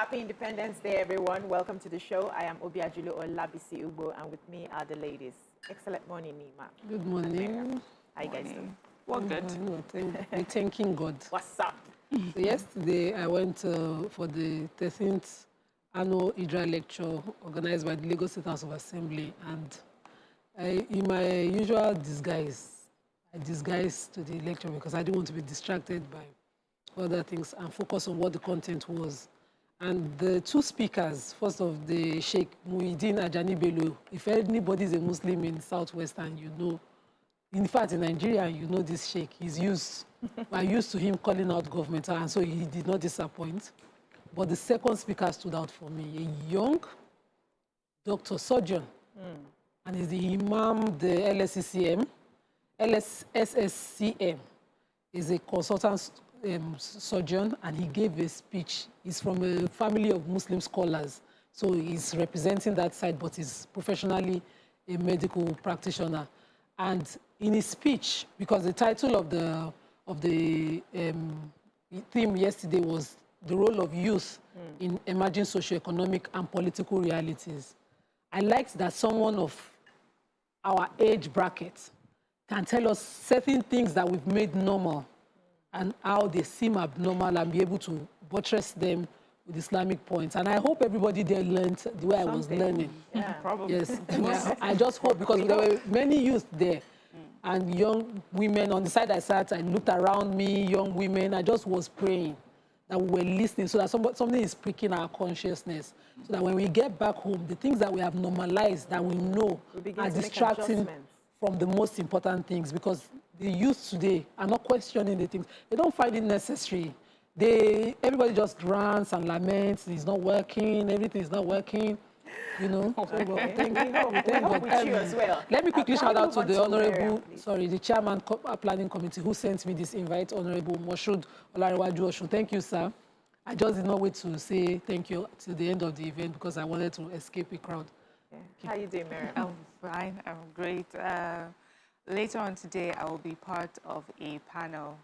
Happy Independence Day, everyone. Welcome to the show. I am Obiajulo Olabisi Ugbo, and with me are the ladies. Excellent morning, Nima. Good morning. How you guys doing? Well, good. We're thanking God. What's up? So yesterday, I went for the 13th annual Hydra lecture organized by the Lagos State House of Assembly. And in my usual disguise, I disguised to the lecture because I didn't want to be distracted by other things and focus on what the content was. And the two speakers, first of the Sheikh Muhyiddin Ajani Bello, if anybody is a Muslim in Southwestern, you know, in fact, in Nigeria, you know this Sheikh, we're used to him calling out government, and so he did not disappoint. But the second speaker stood out for me, a young doctor surgeon, and he's the Imam, the LSSCM, is a consultant surgeon, and he gave a speech. He's from a family of Muslim scholars, so he's representing that side, but he's professionally a medical practitioner. And in his speech, because the title of the theme yesterday was the role of youth in emerging socioeconomic and political realities, I liked that someone of our age bracket can tell us certain things that we've made normal and how they seem abnormal and be able to buttress them with Islamic points. And I hope everybody there learned the way I was learning. Yeah, probably. Yes, I just hope, because there were many youth there and young women. On the side I sat, I looked around me, young women. I just was praying that we were listening so that something is pricking our consciousness, so that when we get back home, the things that we have normalized, that we know are distracting from the most important things, because the youth today are not questioning the things. They don't find it necessary. Everybody just grants and laments, it's not working, everything is not working, you know. So, thank God. You as well. Let me quickly shout out to the Honorable, the Chairman Planning Committee, who sent me this invite, Honorable Moshood Olarewaju Oshun. Thank you, sir. I just did not wait to say thank you to the end of the event because I wanted to escape a crowd. Yeah. How you doing, Miriam? I'm fine. I'm great. Later on today, I will be part of a panel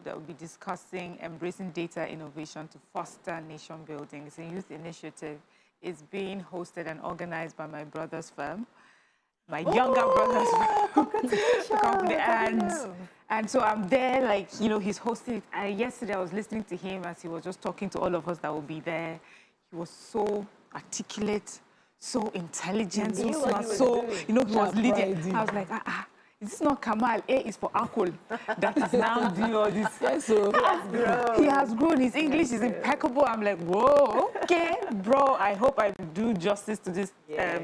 that will be discussing embracing data innovation to foster nation building. It's a youth initiative. It's being hosted and organized by my brother's firm, my younger brother's company. And so I'm there, like, you know, he's hosting it. Yesterday, I was listening to him as he was just talking to all of us that will be there. He was so articulate, so intelligent, He was leading. I was like, is this not Kamal? A is for Akul. That is now doing all this. Yes, so he has grown. His English is impeccable. I'm like, whoa, okay, bro. I hope I do justice to this, and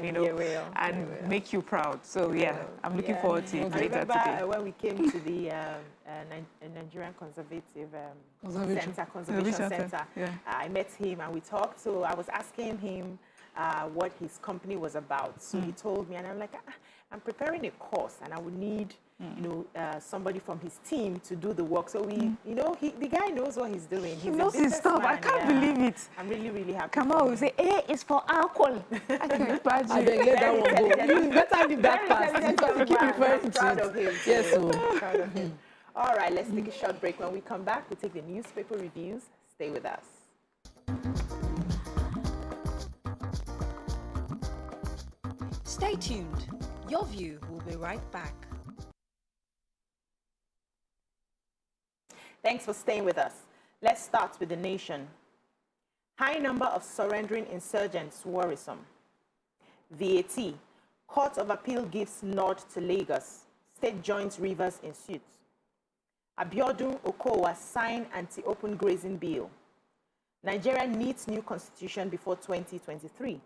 make you proud. So yeah, I'm looking forward to it later today. I remember when we came to the Nigerian Conservation Center. Yeah. I met him and we talked. So I was asking him what his company was about. So he told me, and I'm like, I'm preparing a course, and I would need, somebody from his team to do the work. So the guy knows what he's doing. He knows his stuff. I can't believe it. I'm really, really happy. Come on, we say A is for alcohol. I can imagine. I beg, let that one go. You better leave that past because you keep referring to proud it. of him. Yes, so. Proud of him. All right, let's take a short break. When we come back, we take the newspaper reviews. Stay with us. Stay tuned. Your View will be right back. Thanks for staying with us. Let's start with the nation. High number of surrendering insurgents worrisome. VAT. Court of Appeal gives nod to Lagos. State joins Rivers in suit. Abiodun Okowa sign anti-open grazing bill. Nigeria needs new constitution before 2023.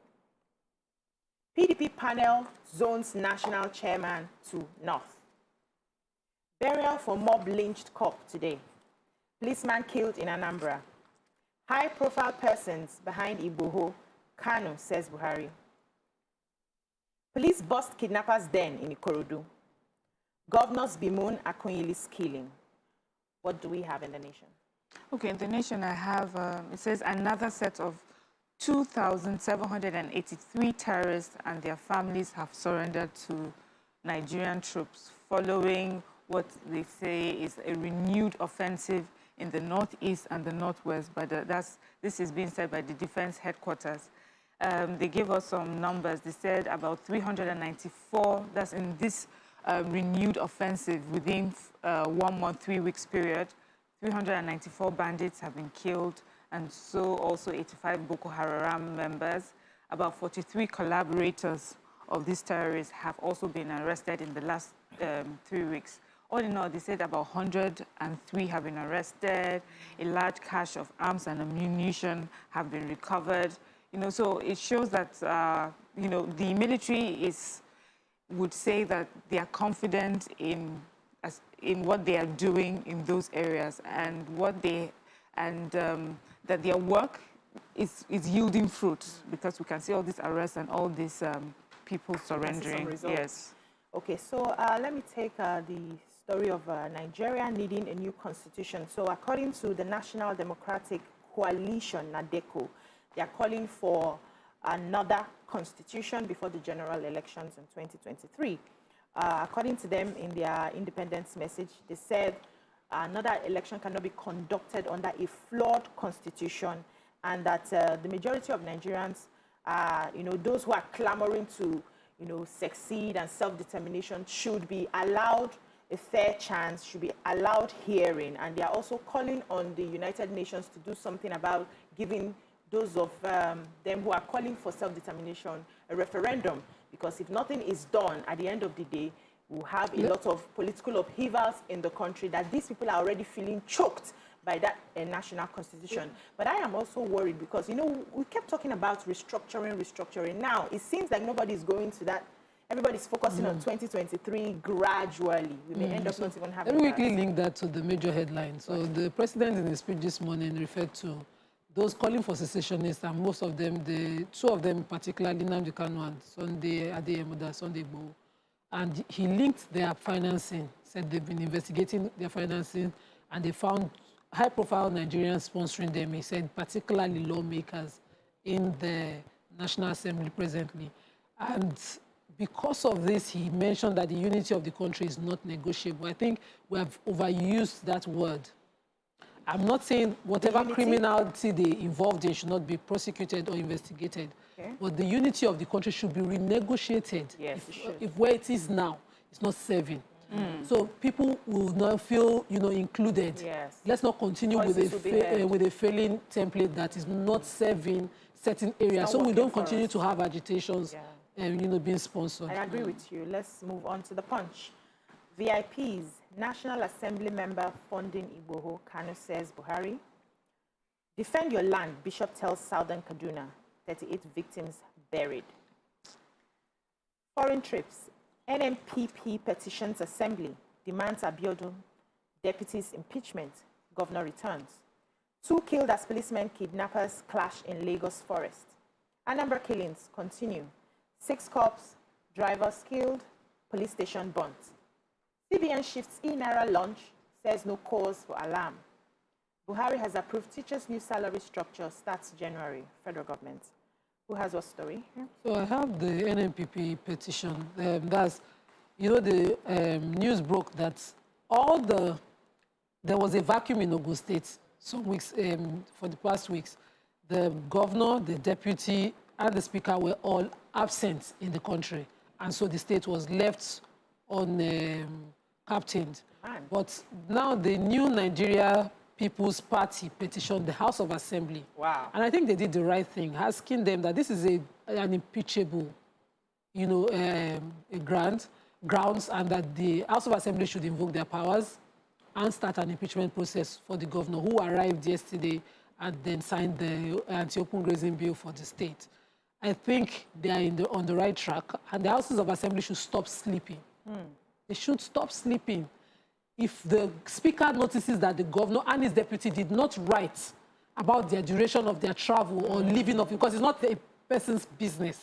PDP panel zones national chairman to North. Burial for mob lynched cop today. Policeman killed in Anambra. High-profile persons behind Igboho, Kanu, says Buhari. Police bust kidnappers' den in Ikorodu. Governors bemoan Akunyili's killing. What do we have in the nation? Okay, in the nation I have, it says another set of 2,783 terrorists and their families have surrendered to Nigerian troops following what they say is a renewed offensive in the northeast and the northwest. But this is being said by the defense headquarters. They gave us some numbers. They said about 394, that's in this renewed offensive within 1 month, 3 weeks period. 394 bandits have been killed, and so also 85 Boko Haram members. About 43 collaborators of these terrorists have also been arrested in the last 3 weeks. All in all, they said about 103 have been arrested. A large cache of arms and ammunition have been recovered. You know, so it shows that, you know, the military would say that they are confident in what they are doing in those areas, and that their work is yielding fruits, because we can see all these arrests and all these people surrendering. Yes. Okay, so let me take the story of Nigeria needing a new constitution. So according to the National Democratic Coalition, NADECO, they are calling for another constitution before the general elections in 2023. According to them, in their independence message, they said another election cannot be conducted under a flawed constitution, and that the majority of Nigerians, you know, those who are clamoring to, you know, succeed and self-determination should be allowed a fair chance, should be allowed hearing. And they are also calling on the United Nations to do something about giving those of them who are calling for self-determination a referendum, because if nothing is done at the end of the day, we'll have a lot of political upheavals in the country, that these people are already feeling choked by that national constitution. But I am also worried because, you know, we kept talking about restructuring. Now, it seems like nobody's going to that. Everybody's focusing on 2023 gradually. We may end up not even having. Let me quickly link that to the major headlines. So the president in his speech this morning referred to those calling for secessionists, and most of them, two of them particularly, Nnamdi Kanu and Sunday Adeyemo, Sunday Igboho. And he linked their financing, said they've been investigating their financing, and they found high-profile Nigerians sponsoring them. He said particularly lawmakers in the National Assembly presently. And because of this, he mentioned that the unity of the country is not negotiable. I think we have overused that word. I'm not saying whatever criminality they involved in should not be prosecuted or investigated, but the unity of the country should be renegotiated. Yes, if where it is now, it's not serving. So people will not feel, you know, included. Yes. Let's not continue with a failing template that is not serving certain areas, so we don't continue to have agitations, you know, being sponsored. I agree with you. Let's move on to the punch. VIPs, National Assembly member funding Igboho, Kanu says Buhari. Defend your land, Bishop tells Southern Kaduna, 38 victims buried. Foreign trips, NMPP petitions Assembly, demands Abiodun, deputy's impeachment, governor returns. 2 killed as policemen kidnappers clash in Lagos forest. Anambra killings continue. 6 cops, drivers killed, police station burnt. CBN shifts e-Naira launch, says no cause for alarm. Buhari has approved teachers' new salary structure, starts January, federal government. Who has what story? So I have the NMPP petition. That's, you know, the news broke that there was a vacuum in Ogun State some weeks, for the past weeks. The governor, the deputy, and the speaker were all absent in the country. And so the state was left captained. But now the new Nigeria People's Party petitioned the House of Assembly. Wow. And I think they did the right thing, asking them that this is an impeachable, you know, grounds, and that the House of Assembly should invoke their powers and start an impeachment process for the governor, who arrived yesterday and then signed the anti-open grazing bill for the state. I think they are on the right track, and the Houses of Assembly should stop sleeping. They should stop sleeping. If the speaker notices that the governor and his deputy did not write about their duration of their travel or leaving of, because it's not a person's business.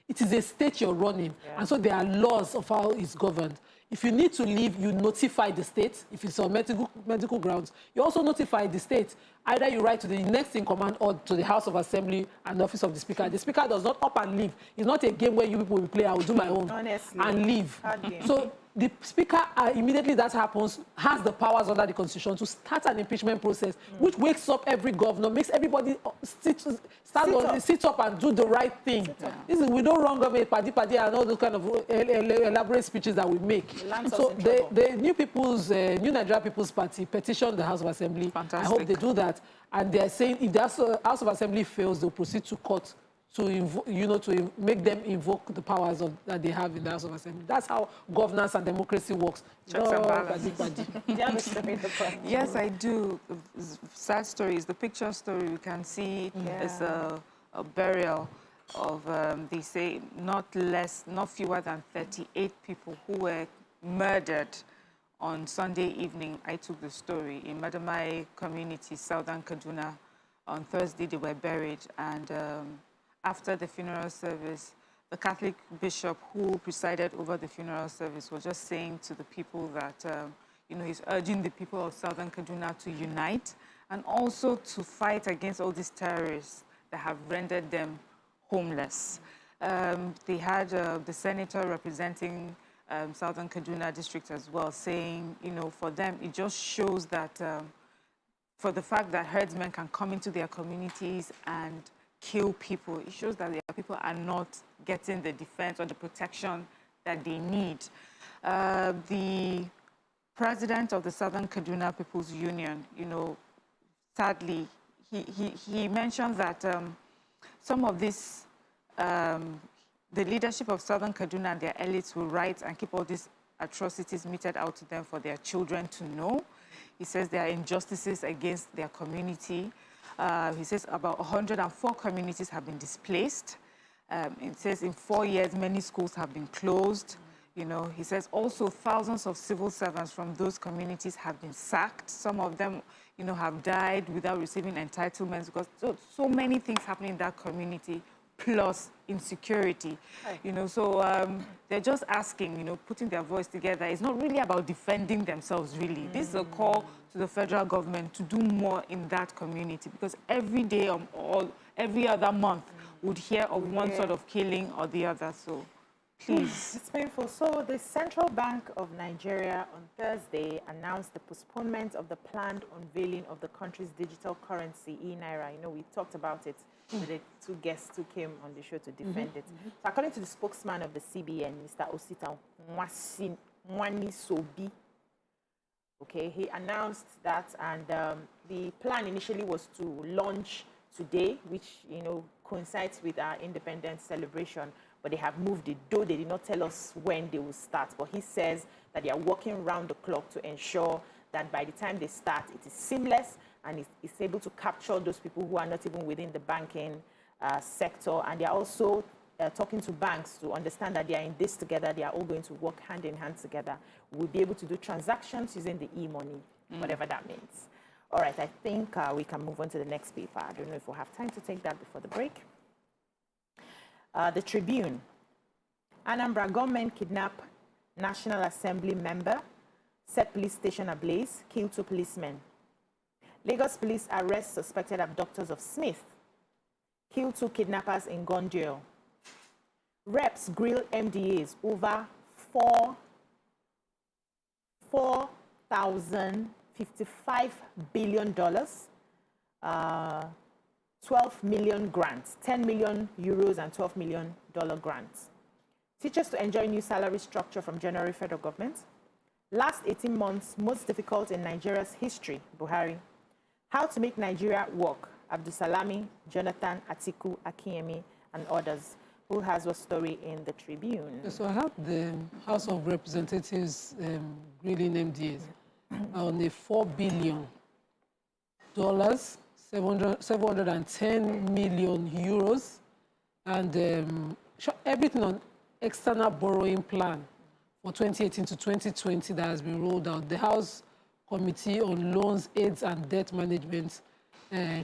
It is a state you're running. And so there are laws of how it's governed. If you need to leave, you notify the state. If it's on medical grounds, you also notify the state. Either you write to the next in command or to the House of Assembly and the office of the speaker. The speaker does not up and leave. It's not a game where you people will play, I will do my own, honestly, and leave. So the speaker, immediately that happens, has the powers under the constitution to start an impeachment process, which wakes up every governor, makes everybody sit up and do the right thing. We don't run government, paddy, and all those kind of elaborate speeches that we make. So the New Nigeria People's Party petitioned the House of Assembly. Fantastic. I hope they do that. And they're saying if the House of Assembly fails, they'll proceed to court to make them invoke the powers that they have in the House of Assembly. That's how governance and democracy works. Checks and balances. Yes, I do. Sad stories. The picture story, you can see is a burial of, they say, not fewer than 38 people who were murdered on Sunday evening. I took the story in Madamai community, Southern Kaduna. On Thursday, they were buried, and after the funeral service, the Catholic bishop who presided over the funeral service was just saying to the people that, he's urging the people of Southern Kaduna to unite and also to fight against all these terrorists that have rendered them homeless. They had the senator representing Southern Kaduna district as well, saying, for them, it just shows that for the fact that herdsmen can come into their communities and kill people, it shows that their people are not getting the defense or the protection that they need. The president of the Southern Kaduna People's Union, sadly, he mentioned that some of this, the leadership of Southern Kaduna and their elites will write and keep all these atrocities meted out to them for their children to know. He says there are injustices against their community. He says about 104 communities have been displaced. It says in 4 years, many schools have been closed. He says also thousands of civil servants from those communities have been sacked. Some of them, have died without receiving entitlements because so many things happening in that community, plus insecurity. So they're just asking, putting their voice together. It's not really about defending themselves, really. This is a call to the federal government to do more in that community, because every day or every other month would hear of one sort of killing or the other. So please. It's painful. So the Central Bank of Nigeria on Thursday announced the postponement of the planned unveiling of the country's digital currency, e-Naira. We talked about it with the two guests who came on the show to defend it. So according to the spokesman of the CBN, Mr. Osita Mwanisobi, he announced that, and the plan initially was to launch today, which, coincides with our independence celebration, but they have moved it, though they did not tell us when they will start. But he says that they are working round the clock to ensure that by the time they start, it is seamless and it's able to capture those people who are not even within the banking sector. And they are also talking to banks to understand that they are in this together. They are all going to work hand in hand together. We'll be able to do transactions using the e-money, whatever that means. All right, I think we can move on to the next paper. I don't know if we'll have time to take that before the break. The Tribune. Anambra government kidnap National Assembly member, set police station ablaze, kill 2 policemen. Lagos police arrest suspected abductors of Smith, kill 2 kidnappers in gun duel. Reps grill MDAs over $4,055 billion, 12 million grants, 10 million euros and $12 million grants. Teachers to enjoy new salary structure from January federal government. Last 18 months, most difficult in Nigeria's history, Buhari. How to make Nigeria work, Abdusalami, Jonathan, Atiku, Akinyemi, and others. Who has what story in the Tribune? So I have the House of Representatives grilling MDAs on a $4 billion, 710 million euros, and everything on external borrowing plan for 2018 to 2020 that has been rolled out. The House Committee on Loans, Aids and Debt Management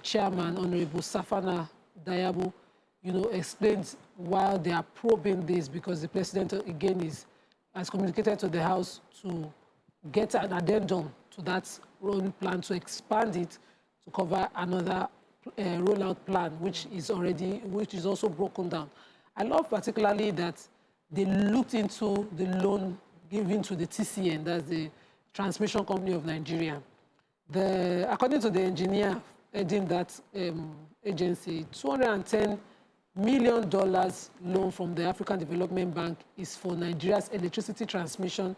Chairman, Honorable Safana Dayabu, explained why they are probing this, because the president, again, has communicated to the House to get an addendum to that rolling plan, to expand it to cover another rollout plan, which is also broken down. I love particularly that they looked into the loan given to the TCN, that's the Transmission Company of Nigeria. According to the engineer heading that agency, $210 million loan from the African Development Bank is for Nigeria's electricity transmission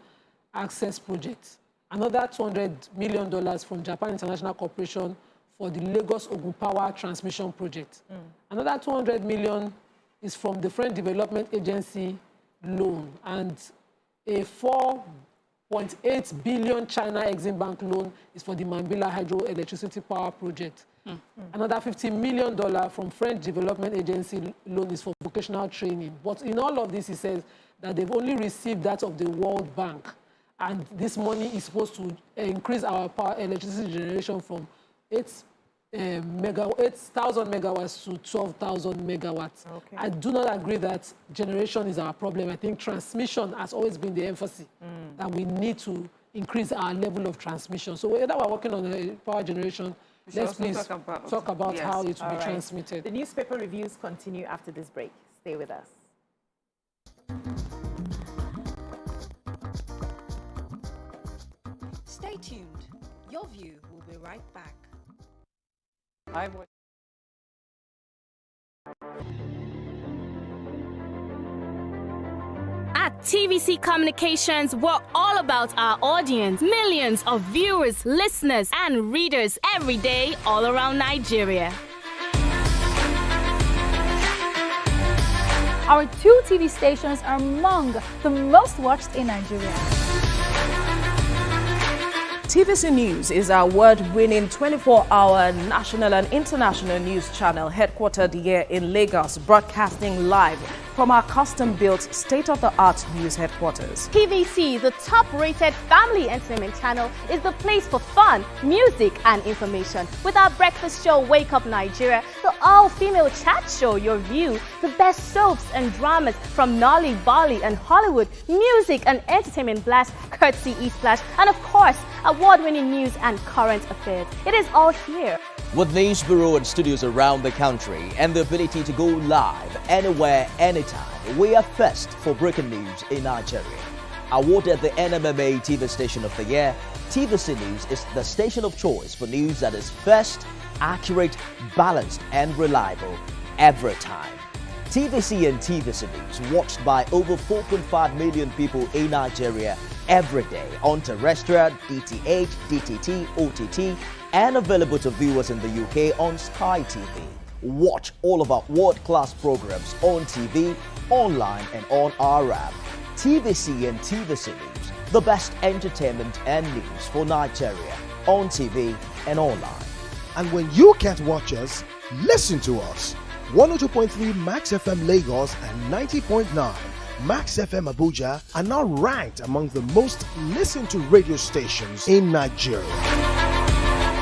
access project. Another $200 million from Japan International Corporation for the Lagos Ogun Power Transmission Project. Another $200 million is from the French Development Agency loan, and a $4.8 billion China Exim Bank loan is for the Mambila Hydroelectricity Power Project. Another $50 million from French Development Agency loan is for vocational training. But in all of this, he says that they've only received that of the World Bank. And this money is supposed to increase our electricity generation from 8,000 megawatts to 12,000 megawatts. Okay. I do not agree that generation is our problem. I think transmission has always been the emphasis, that we need to increase our level of transmission. So whether we're working on a power generation, let's please talk about yes, how it will be transmitted. The newspaper reviews continue after this break. Stay with us. Stay tuned. Your View will be right back. At TVC Communications, we're all about our audience. Millions of viewers, listeners, and readers every day all around Nigeria. Our 2 TV stations are among the most watched in Nigeria. TVC News is our award-winning 24-hour national and international news channel headquartered here in Lagos, broadcasting live from our custom-built state-of-the-art news headquarters. TVC, the top-rated family entertainment channel, is the place for fun, music and information. With our breakfast show, Wake Up Nigeria, the all-female chat show, YourView, the best soaps and dramas from Nolly, Bolly and Hollywood, music and entertainment blast, courtesy E-Splash, and of course, award-winning news and current affairs. It is all here. With news bureau and studios around the country and the ability to go live anywhere, anytime, we are first for breaking news in Nigeria. Awarded the NMMA TV Station of the Year, TVC News is the station of choice for news that is first, accurate, balanced and reliable every time. TVC and TVC News watched by over 4.5 million people in Nigeria every day on terrestrial, DTH, DTT, OTT, and available to viewers in the UK on Sky TV. Watch all of our world-class programs on TV, online, and on our app. TVC and TVC News, the best entertainment and news for Nigeria on TV and online. And when you can't watch us, listen to us. 102.3 Max FM Lagos and 90.9 Max FM Abuja are now ranked among the most listened to radio stations in Nigeria.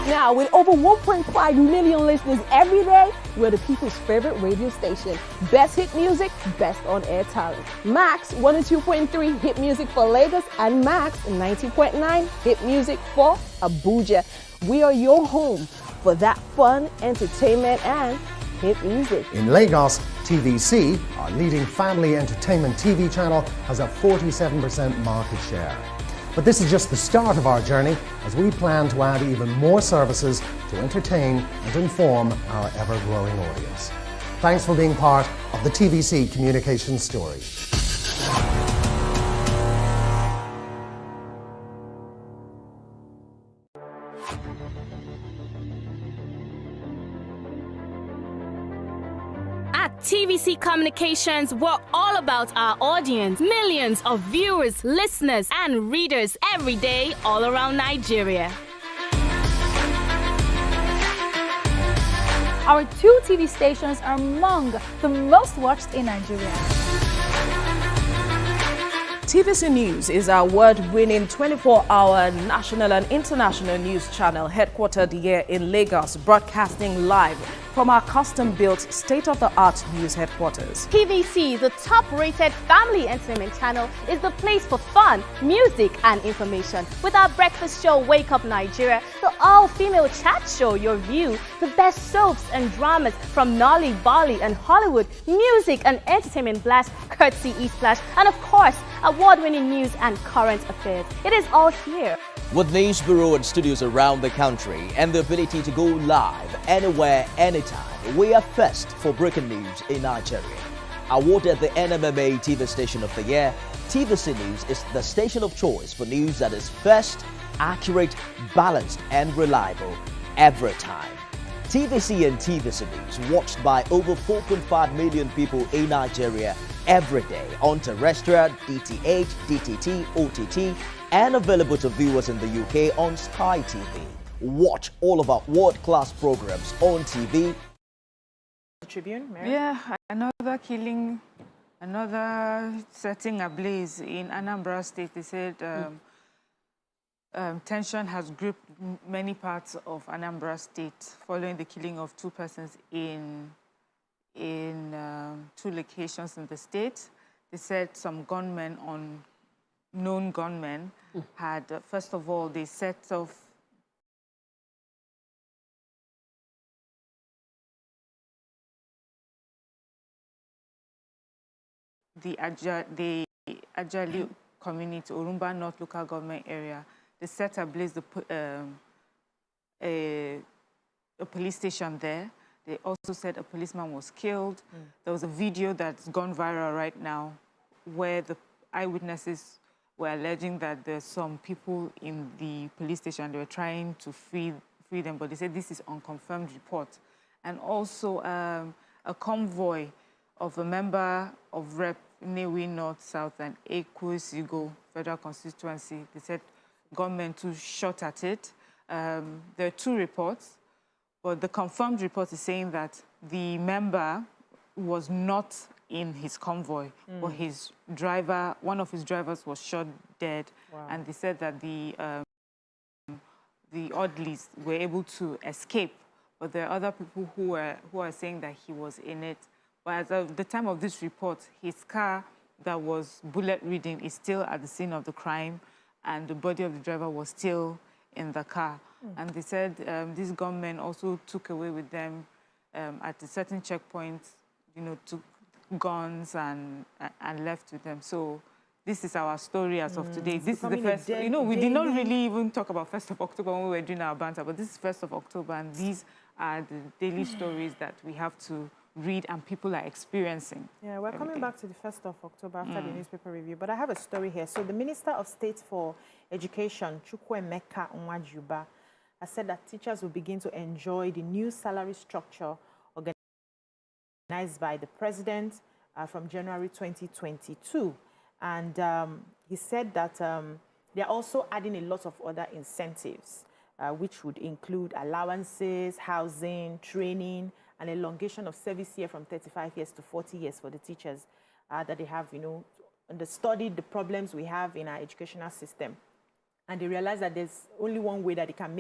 Now, with over 1.5 million listeners every day, we're the people's favorite radio station. Best hit music, best on-air talent. Max 102.3 hit music for Lagos and Max 90.9 hit music for Abuja. We are your home for that fun, entertainment, and hit music. In Lagos, TVC, our leading family entertainment TV channel, has a 47% market share. But this is just the start of our journey, as we plan to add even more services to entertain and inform our ever-growing audience. Thanks for being part of the TVC communications story. At TVC Communications, we're all about our audience. Millions of viewers, listeners, and readers every day all around Nigeria. Our 2 TV stations are among the most watched in Nigeria. TVC News is our award-winning 24-hour national and international news channel headquartered here in Lagos, broadcasting live from our custom-built state-of-the-art news headquarters. TVC, the top-rated family entertainment channel, is the place for fun, music, and information. With our breakfast show, Wake Up Nigeria, the all-female chat show, Your View, the best soaps and dramas from Nolly, Bali, and Hollywood, music and entertainment blast, courtesy E-Splash, and of course, award-winning news and current affairs. It is all here. With news bureau and studios around the country and the ability to go live anywhere, anytime, we are first for breaking news in Nigeria. Awarded the NMMA TV Station of the Year, TVC News is the station of choice for news that is first, accurate, balanced, and reliable every time. TVC and TVC News watched by over 4.5 million people in Nigeria every day on terrestrial, DTH, DTT, OTT, and available to viewers in the UK on Sky TV. Watch all of our world-class programs on TV. The Tribune, Mary? Yeah, another killing, another setting ablaze in Anambra State. They said tension has gripped many parts of Anambra State following the killing of 2 persons in 2 locations in the state. They said some gunmen, known gunmen, had, first of all, they set off the Ajali community, Orumba North local government area. They set ablaze a police station there. They also said a policeman was killed. There was a video that's gone viral right now where the eyewitnesses were alleging that there's some people in the police station. They were trying to free them, but they said this is unconfirmed report. And also a convoy of a member of Rep. Newi North, South, and Eko-Sigo Federal Constituency. They said gunmen too shot at it. There are 2 reports, but the confirmed report is saying that the member was not in his convoy, but his driver, one of his drivers was shot dead. Wow. And they said that the Oddlies were able to escape, but there are other people who are saying that he was in it. But as of the time of this report, his car that was bullet-ridden is still at the scene of the crime, and the body of the driver was still in the car. And they said these gunmen also took away with them at a certain checkpoint, took guns and left with them. So this is our story as of today. This is the first, we did not really even talk about 1st of October when we were doing our banter, but this is 1st of October, and these are the daily stories that we have to read and people are experiencing. Yeah, we're coming back to the 1st of October after the newspaper review, but I have a story here. So the Minister of State for Education, Chukwuemeka Nwajuba, has said that teachers will begin to enjoy the new salary structure organized by the President from January 2022. And he said that they're also adding a lot of other incentives, which would include allowances, housing, training, an elongation of service year from 35 years to 40 years for the teachers that they have, studied the problems we have in our educational system. And they realize that there's only one way that they can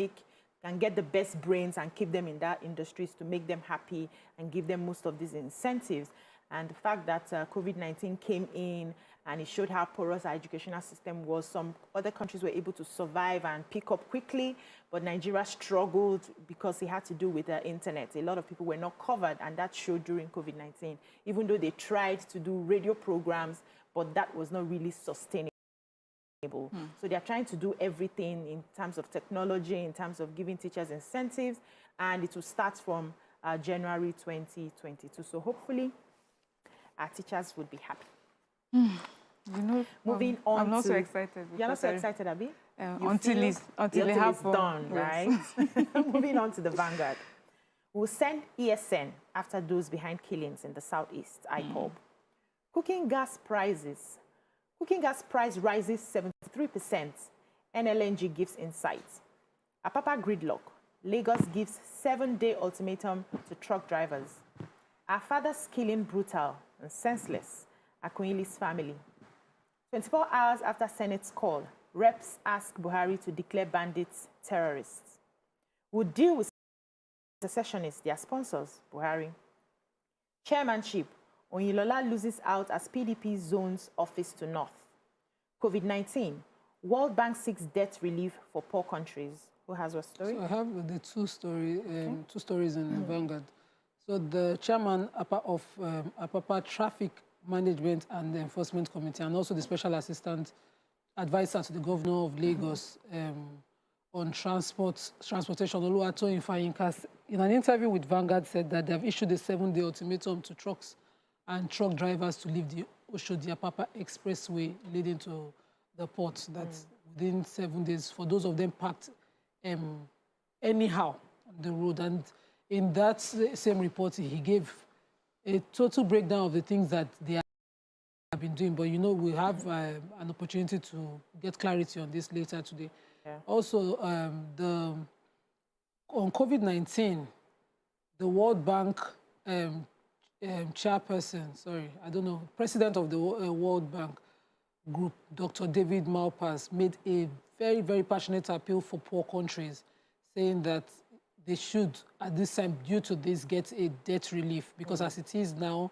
get the best brains and keep them in that industry is to make them happy and give them most of these incentives. And the fact that COVID-19 came in and it showed how porous our educational system was. Some other countries were able to survive and pick up quickly, but Nigeria struggled because it had to do with the internet. A lot of people were not covered, and that showed during COVID-19, even though they tried to do radio programs, but that was not really sustainable. So they're trying to do everything in terms of technology, in terms of giving teachers incentives, and it will start from January 2022. So hopefully our teachers would be happy. Moving on, I'm not so excited. You're not so excited, Abby? Until it happens, done, right? Moving on to the Vanguard. We'll send ESN after those behind killings in the Southeast, IPOB. Cooking gas price rises 73%. NLNG gives insights. Apapa gridlock. Lagos gives 7-day ultimatum to truck drivers. Our father's killing brutal and senseless. Akunyili's family. 24 hours after Senate's call, reps ask Buhari to declare bandits terrorists. We'll deal with secessionists, their sponsors, Buhari. Chairmanship, Oyinlola loses out as PDP zones office to North. COVID-19, World Bank seeks debt relief for poor countries. Who has what story? So I have the two stories in Vanguard. So the chairman of APAPA Traffic Management and Enforcement Committee, and also the special assistant advisor to the governor of Lagos on transportation, Oluwatoyin Fayinka, in an interview with Vanguard, said that they have issued a 7-day ultimatum to trucks and truck drivers to leave the Oshodi-Apapa Expressway leading to the port. That's within 7 days for those of them parked anyhow on the road. And in that same report, he gave a total breakdown of the things that they have been doing. But, you know, we have an opportunity to get clarity on this later today. Yeah. Also, on COVID-19, the World Bank chairperson, president of the World Bank Group, Dr. David Malpass, made a very, very passionate appeal for poor countries, saying that they should, at this time, due to this, get a debt relief, because as it is now,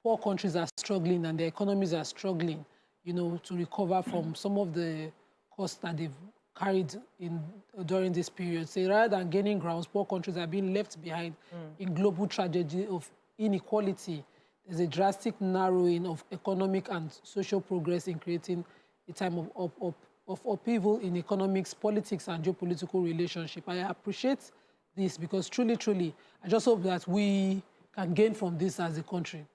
poor countries are struggling and their economies are struggling, you know, to recover from some of the costs that they've carried during this period. So rather than gaining grounds, poor countries are being left behind in global tragedy of inequality. There's a drastic narrowing of economic and social progress in creating a time of upheaval in economics, politics, and geopolitical relationship. I appreciate this because truly, truly, I just hope that we can gain from this as a country.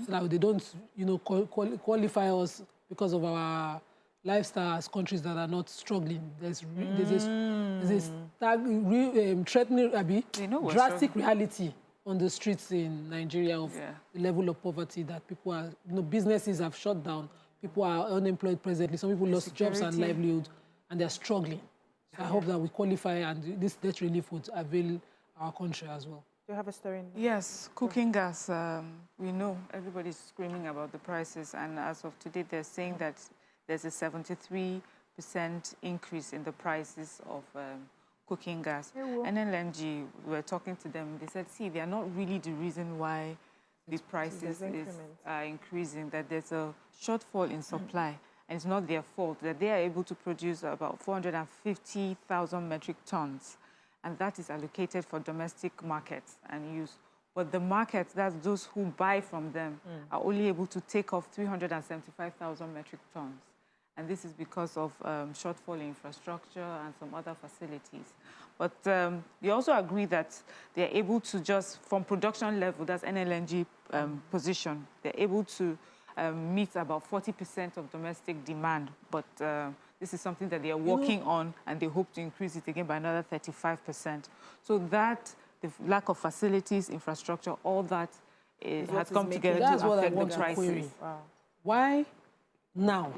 So that they don't, you know, qualify us because of our lifestyle as countries that are not struggling. There's this threatening, drastic reality on the streets in Nigeria of the level of poverty that people are, you know, businesses have shut down. People are unemployed presently. Some people lost jobs and livelihood, and they're struggling. So I hope that we qualify and this debt relief would avail our country as well. Do you have a story? Yes, cooking gas. We know everybody's screaming about the prices, and as of today, they're saying that there's a 73% increase in the prices of cooking gas. NLNG, we were talking to them, they said, see, they are not really the reason why the prices are increasing, that there's a shortfall in supply, and it's not their fault, that they are able to produce about 450,000 metric tons, and that is allocated for domestic markets and use. But the markets, that's those who buy from them, are only able to take off 375,000 metric tons. And this is because of shortfall in infrastructure and some other facilities. But they also agree that they're able to just, from production level, that's NLNG position, they're able to meet about 40% of domestic demand. But this is something that they are working on, and they hope to increase it again by another 35%. So that, the lack of facilities, infrastructure, all that has come together to affect the prices. Wow. Why now?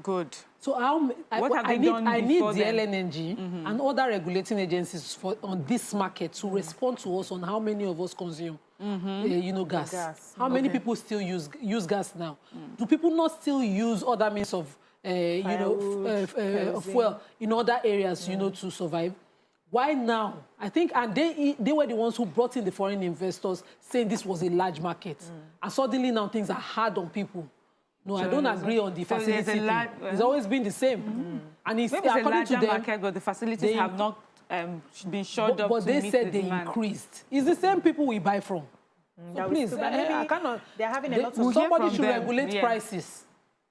Good. So I need the LNG and other regulating agencies on this market to respond to us on how many of us consume, you know, gas. How many people still use gas now? Do people not still use other means of, you know, fuel in other areas, you know, to survive? Why now? I think, and they were the ones who brought in the foreign investors, saying this was a large market, and suddenly now things are hard on people. No, I don't agree on the facility thing. It's always been the same. And it's according to them, market, but the facilities have not been shored up. But they said they increased. It's the same people we buy from. So please, I cannot. They're having a lot of. Somebody should regulate prices.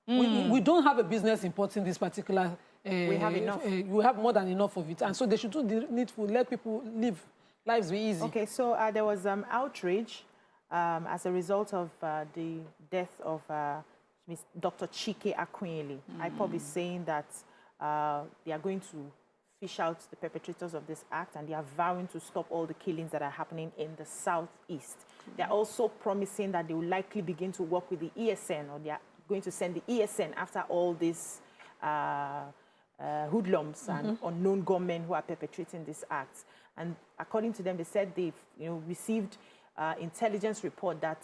We don't have a business importing this particular. We have enough. We have more than enough of it, and so they should do the needful. Let people live. Lives be easy. Okay, so there was outrage as a result of the death of Dr. Chike Akunyili. IPOB is saying that they are going to fish out the perpetrators of this act, and they are vowing to stop all the killings that are happening in the southeast. They're also promising that they will likely begin to work with the ESN, or they are going to send the ESN after all these hoodlums and unknown gunmen who are perpetrating this act. And according to them, they said they've received intelligence report that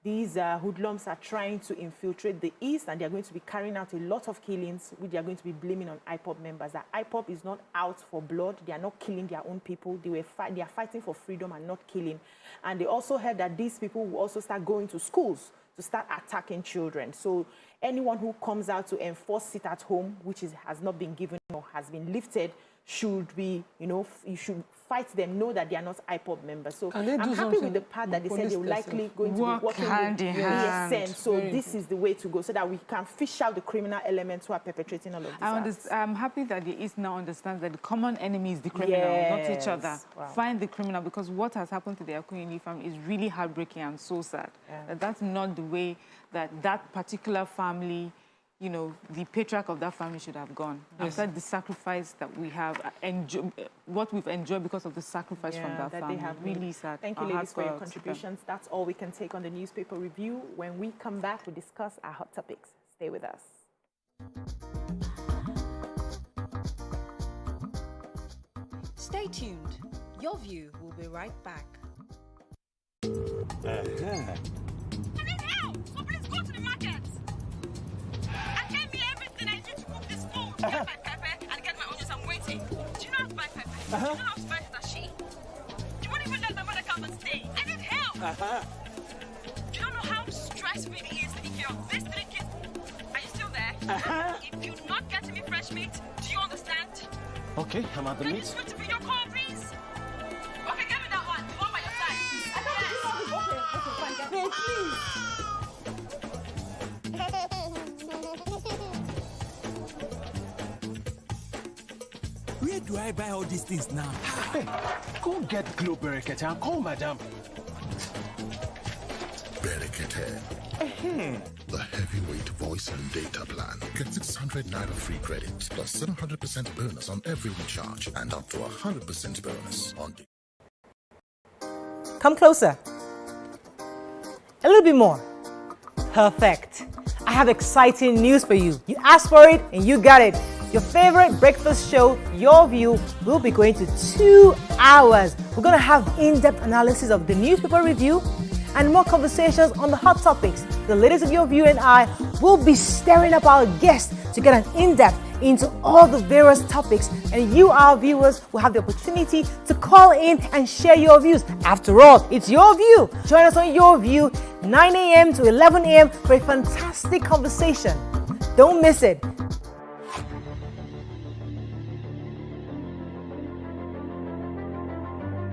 these hoodlums are trying to infiltrate the East, and they're going to be carrying out a lot of killings, which they are going to be blaming on IPOB members. That IPOB is not out for blood. They are not killing their own people. They are fighting for freedom and not killing. And they also heard that these people will also start going to schools to start attacking children. So anyone who comes out to enforce sit at home, which has not been given or has been lifted, should be, you should fight them, know that they are not IPOB members. So I'm happy with the part that they said they were likely going to be working with ESN. So this is the way to go, so that we can fish out the criminal elements who are perpetrating all of this. I'm happy that the East now understands that the common enemy is the criminal, not each other. Wow. Find the criminal, because what has happened to the Akunyili family is really heartbreaking and so sad. Yeah. That's not the way that particular family, the patriarch of that family should have gone. Yes. After the sacrifice that we have, what we've enjoyed because of the sacrifice from that family. They have really sad. Thank you, ladies, for your contributions. That's all we can take on the newspaper review. When we come back, we discuss our hot topics. Stay with us. Stay tuned. Your View will be right back. I need help, so please go to the market. And get me everything I need to cook this food. Get my pepper and get my onions. I'm waiting. Do you know how to buy pepper? Do you know how to buy sashimi? You won't even let my mother come and stay. I need help. Do you not know how stressful it is taking care of these 3 kids? Are you still there? If you're not getting me fresh meat, do you understand? Okay, I'm at the meat. Can you switch to your call, please? Okay, get me that one. The one by your side. Okay, fine. Get please. Where do I buy all these things now? Hey, go get Glow Berekete and call Madam. Berekete. The heavyweight voice and data plan. Get 600 Naira free credits plus 700% bonus on every recharge and up to 100% bonus on the... Come closer. A little bit more. Perfect. I have exciting news for you. You asked for it and you got it. Your favorite breakfast show, Your View, will be going to 2 hours. We're going to have in-depth analysis of the newspaper review and more conversations on the hot topics. The ladies of Your View and I will be stirring up our guests to get an in-depth into all the various topics, and you, our viewers, will have the opportunity to call in and share your views. After all, it's Your View. Join us on Your View, 9 a.m. to 11 a.m. for a fantastic conversation. Don't miss it.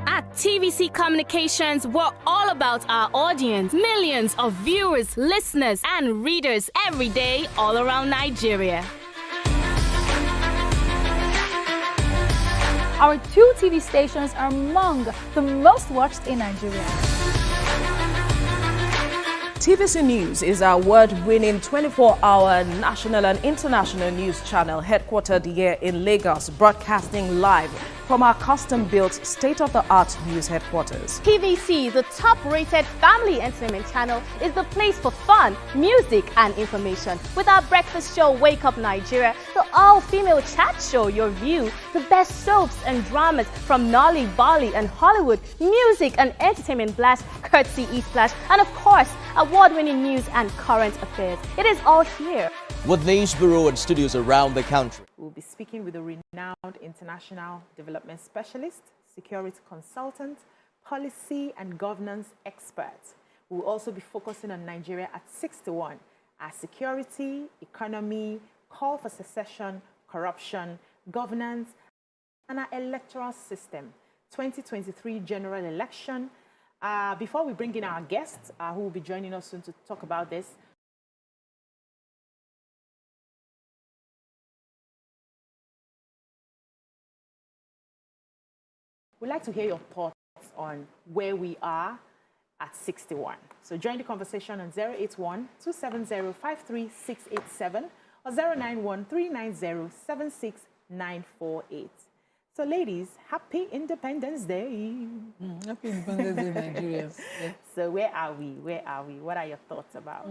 At TVC Communications, we're all about our audience. Millions of viewers, listeners, and readers every day all around Nigeria. Our 2 TV stations are among the most watched in Nigeria. TVC News is our award-winning 24-hour national and international news channel headquartered here in Lagos, broadcasting live from our custom-built state-of-the-art news headquarters. TVC, the top-rated family entertainment channel, is the place for fun, music, and information. With our breakfast show, Wake Up Nigeria, the all-female chat show, Your View, the best soaps and dramas from Nolly, Bali, and Hollywood, music and entertainment blast, courtesy E-Splash, and of course, award-winning news and current affairs. It is all here. With news bureau and studios around the country. We'll be speaking with a renowned international development specialist, security consultant, policy and governance expert. We'll also be focusing on Nigeria at 61, our security, economy, call for secession, corruption, governance, and our electoral system. 2023 general election. Before we bring in our guests, who will be joining us soon to talk about this, we'd like to hear your thoughts on where we are at 61. So join the conversation on 081-270-53687 or 091-390-76948. So ladies, happy Independence Day. Happy Independence Day, Nigerians. Yeah. So where are we? Where are we? What are your thoughts about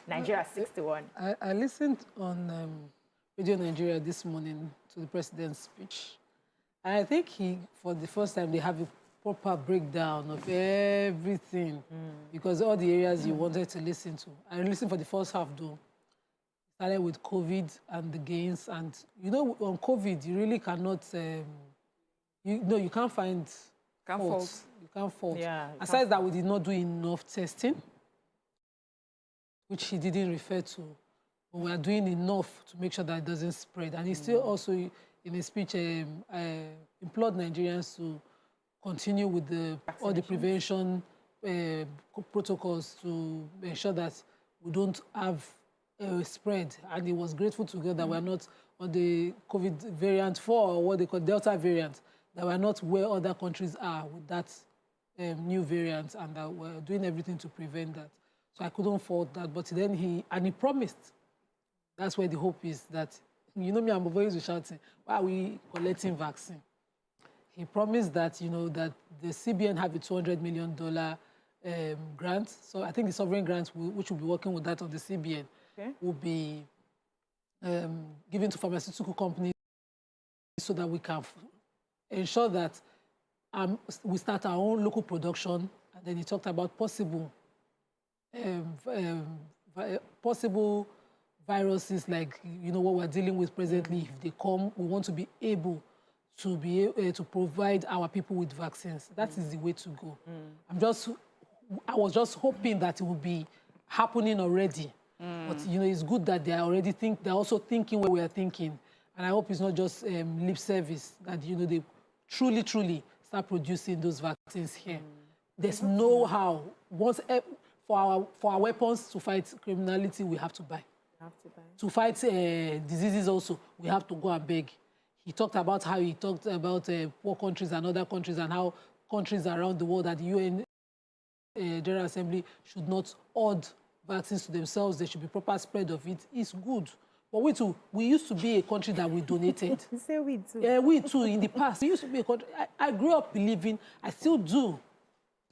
Nigeria 61? I listened on Radio Nigeria this morning to the president's speech. And I think for the first time, they have a proper breakdown of everything because all the areas you wanted to listen to. I listened for the first half, though. Started with COVID and the gains. And, you know, on COVID, you really cannot... you can't find faults. You can't fault. Yeah, aside that, we did not do enough testing, which he didn't refer to. But we are doing enough to make sure that it doesn't spread. And he still also, in his speech, implored Nigerians to continue with all the prevention protocols to ensure that we don't have a spread. And he was grateful to God that we're not on the COVID variant 4, or what they call Delta variant, that we're not where other countries are with that new variant, and that we're doing everything to prevent that. So I couldn't fault that. But then he promised. That's where the hope is, that, you know me, I'm always shouting, why are we collecting vaccine? He promised that, you know, that the CBN have a $200 million grant. So I think the sovereign grant, which will be working with that of the CBN, will be given to pharmaceutical companies so that we can ensure that we start our own local production. And then he talked about possible viruses like, you know, what we're dealing with presently. If they come, we want to be able to provide our people with vaccines. That is the way to go. I was just hoping that it would be happening already. But, you know, it's good that they're also thinking where we are thinking. And I hope it's not just lip service, that, you know, they truly start producing those vaccines here. There's no how. Once for our weapons to fight criminality, we have to buy. To fight diseases also, we have to go and beg. He talked about poor countries and other countries, and how countries around the world at the UN General Assembly should not hoard vaccines to themselves. There should be proper spread of it. It's good. But we used to be a country that we donated. Say we too. Yeah, we too, in the past. We used to be a country. I grew up believing, I still do.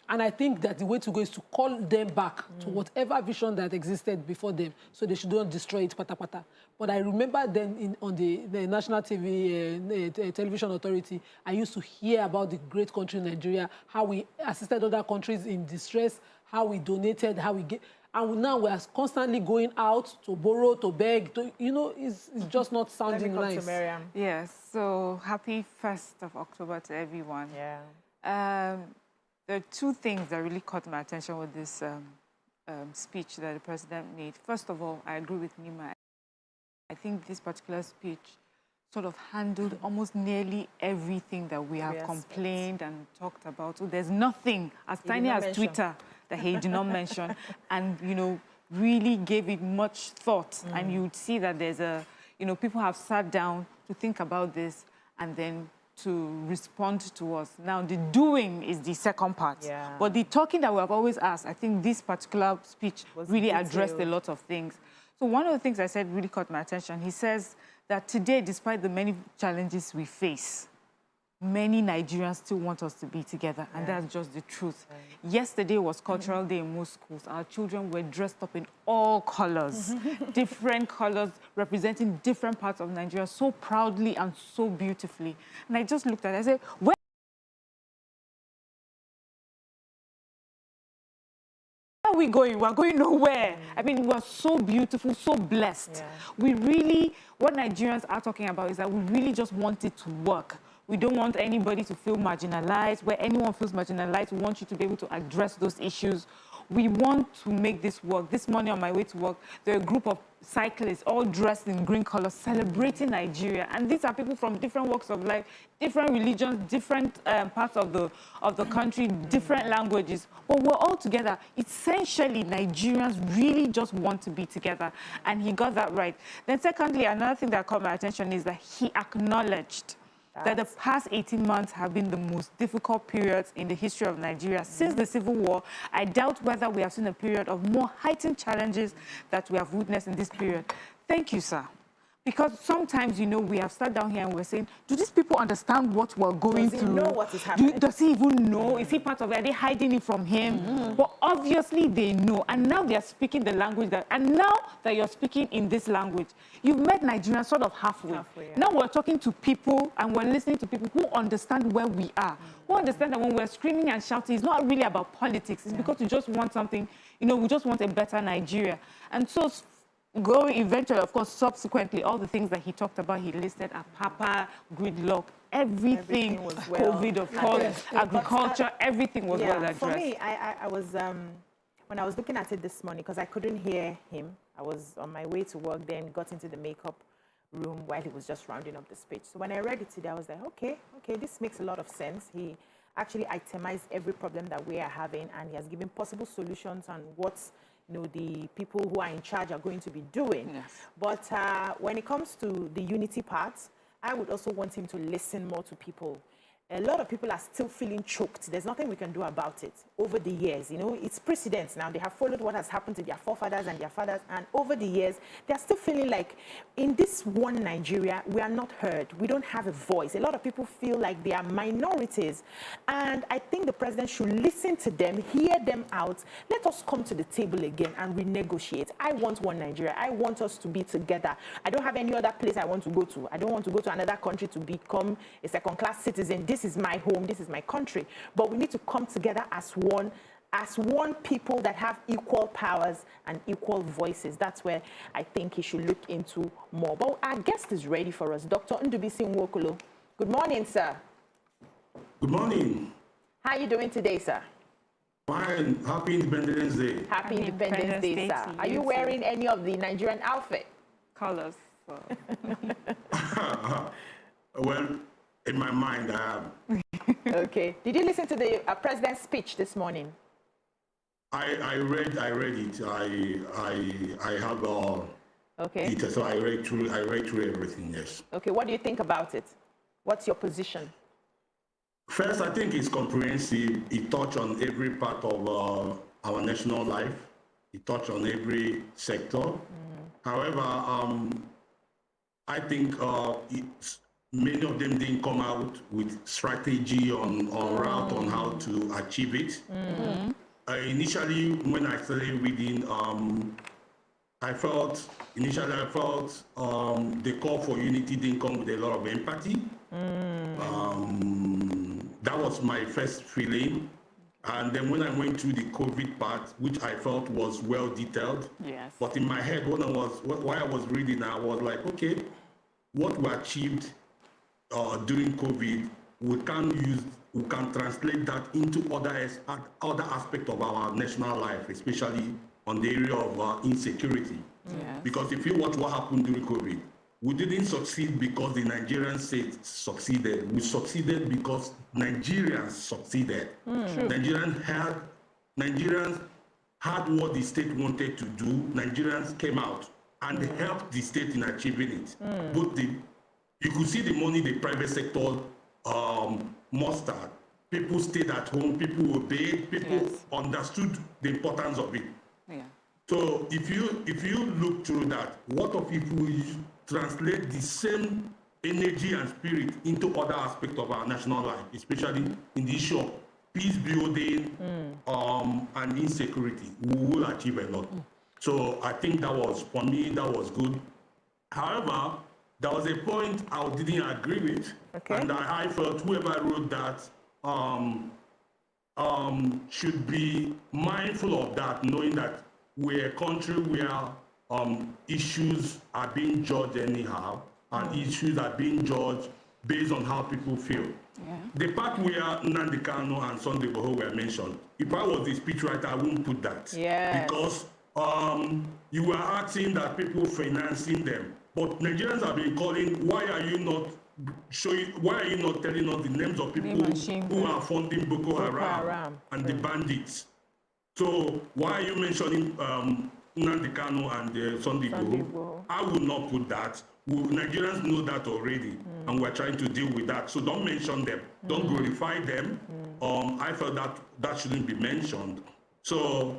And I think that the way to go is to call them back to whatever vision that existed before them, so they shouldn't destroy it pata. But I remember then on the National Television Authority, I used to hear about the great country Nigeria, how we assisted other countries in distress, how we donated, how we get... And now we are constantly going out to borrow, to beg, you know, it's just not sounding nice. Yes, so happy 1st of October to everyone. Yeah. There are two things that really caught my attention with this speech that the president made. First of all, I agree with Nima. I think this particular speech sort of handled almost nearly everything that we have complained and talked about. So there's nothing as tiny as Twitter that he did not mention, and, you know, really gave it much thought. And you would see that there's people have sat down to think about this and then to respond to us. Now, the doing is the second part. Yeah. But the talking that we have always asked, I think this particular speech really addressed a lot of things. So one of the things I said really caught my attention. He says that today, despite the many challenges we face, many Nigerians still want us to be together, and that's just the truth. Yesterday was Cultural Day in most schools. Our children were dressed up in all colors, different colors representing different parts of Nigeria so proudly and so beautifully. And I just looked at it, I said, where are we going? We're going nowhere. I mean, we're so beautiful, so blessed. We really, what Nigerians are talking about is that we really just want it to work. We don't want anybody to feel marginalized. Where anyone feels marginalized, we want you to be able to address those issues. We want to make this work. This morning on my way to work, there are a group of cyclists all dressed in green colors celebrating Nigeria. And these are people from different walks of life, different religions, different parts of the country, different languages. But we're all together. Essentially, Nigerians really just want to be together. And he got that right. Then secondly, another thing that caught my attention is that he acknowledged that the past 18 months have been the most difficult periods in the history of Nigeria. Since the Civil War, I doubt whether we have seen a period of more heightened challenges that we have witnessed in this period. Thank you, sir. Because sometimes, you know, we have sat down here and we're saying, do these people understand what we're going through? Does he know what is happening? Does he even know? Is he part of it? Are they hiding it from him? But obviously they know. And now they're speaking the language and now that you're speaking in this language, you've met Nigerians sort of halfway. Yeah. Now we're talking to people and we're listening to people who understand where we are, who understand that when we're screaming and shouting, it's not really about politics. It's because we just want something, you know, we just want a better Nigeria. And so going eventually, of course, subsequently, all the things that he talked about, he listed Papa, gridlock, everything was well, COVID, of course, agriculture, everything was well addressed. For me, I was, when I was looking at it this morning, because I couldn't hear him, I was on my way to work, then got into the makeup room while he was just rounding up the speech. So when I read it today, I was like, okay, this makes a lot of sense. He actually itemized every problem that we are having, and he has given possible solutions on what's, you know, the people who are in charge are going to be doing. Yes. But when it comes to the unity part, I would also want him to listen more to people. A lot of people are still feeling choked. There's nothing we can do about it over the years. You know, it's precedents now. They have followed what has happened to their forefathers and their fathers, and over the years, they're still feeling like in this one Nigeria, we are not heard. We don't have a voice. A lot of people feel like they are minorities, and I think the president should listen to them, hear them out. Let us come to the table again and renegotiate. I want one Nigeria. I want us to be together. I don't have any other place I want to go to. I don't want to go to another country to become a second-class citizen. This is my home, this is my country. But we need to come together as one people that have equal powers and equal voices. That's where I think he should look into more. But our guest is ready for us, Dr. Ndubisi Nwokolo. Good morning, sir. Good morning. How are you doing today, sir? Fine. Happy Independence Day. Happy Independence Day, sir. Are you wearing any of the Nigerian outfit? Colors. Well, in my mind, I am. Okay. Did you listen to the president's speech this morning? I read it. I have it, so I read through everything. Yes. Okay. What do you think about it? What's your position? First, I think it's comprehensive. It touched on every part of our national life. It touched on every sector. However, I think many of them didn't come out with strategy on route on how to achieve it. Initially, when I started reading, I felt the call for unity didn't come with a lot of empathy. That was my first feeling. And then when I went through the COVID part, which I felt was well detailed, but in my head, while I was reading, I was like, okay, what we achieved during COVID, we can translate that into other aspects of our national life, especially on the area of insecurity. Because if you watch what happened during COVID, we didn't succeed because the Nigerian state succeeded. We succeeded because Nigerians succeeded. Nigerians had what the state wanted to do. Nigerians came out and helped the state in achieving it. You could see the money the private sector mustered. People stayed at home, people obeyed, people understood the importance of it. So if you look through that, what if we translate the same energy and spirit into other aspects of our national life, especially in the issue of peace building and insecurity, we will achieve a lot. So I think for me, that was good. However, there was a point I didn't agree with, and I felt whoever wrote that should be mindful of that, knowing that we're a country where issues are being judged anyhow, and issues are being judged based on how people feel. The part where Nnamdi Kanu and Sunday Igboho were mentioned, if I was the speechwriter, I wouldn't put that. Because you were asking that people financing them. But Nigerians have been calling, why are you not telling us the names of people who are funding Boko Haram and the bandits? So why are you mentioning Nnamdi Kanu and Sunday Igboho? I would not put that. Nigerians know that already, and we're trying to deal with that. So don't mention them. Don't glorify them. I felt that shouldn't be mentioned. So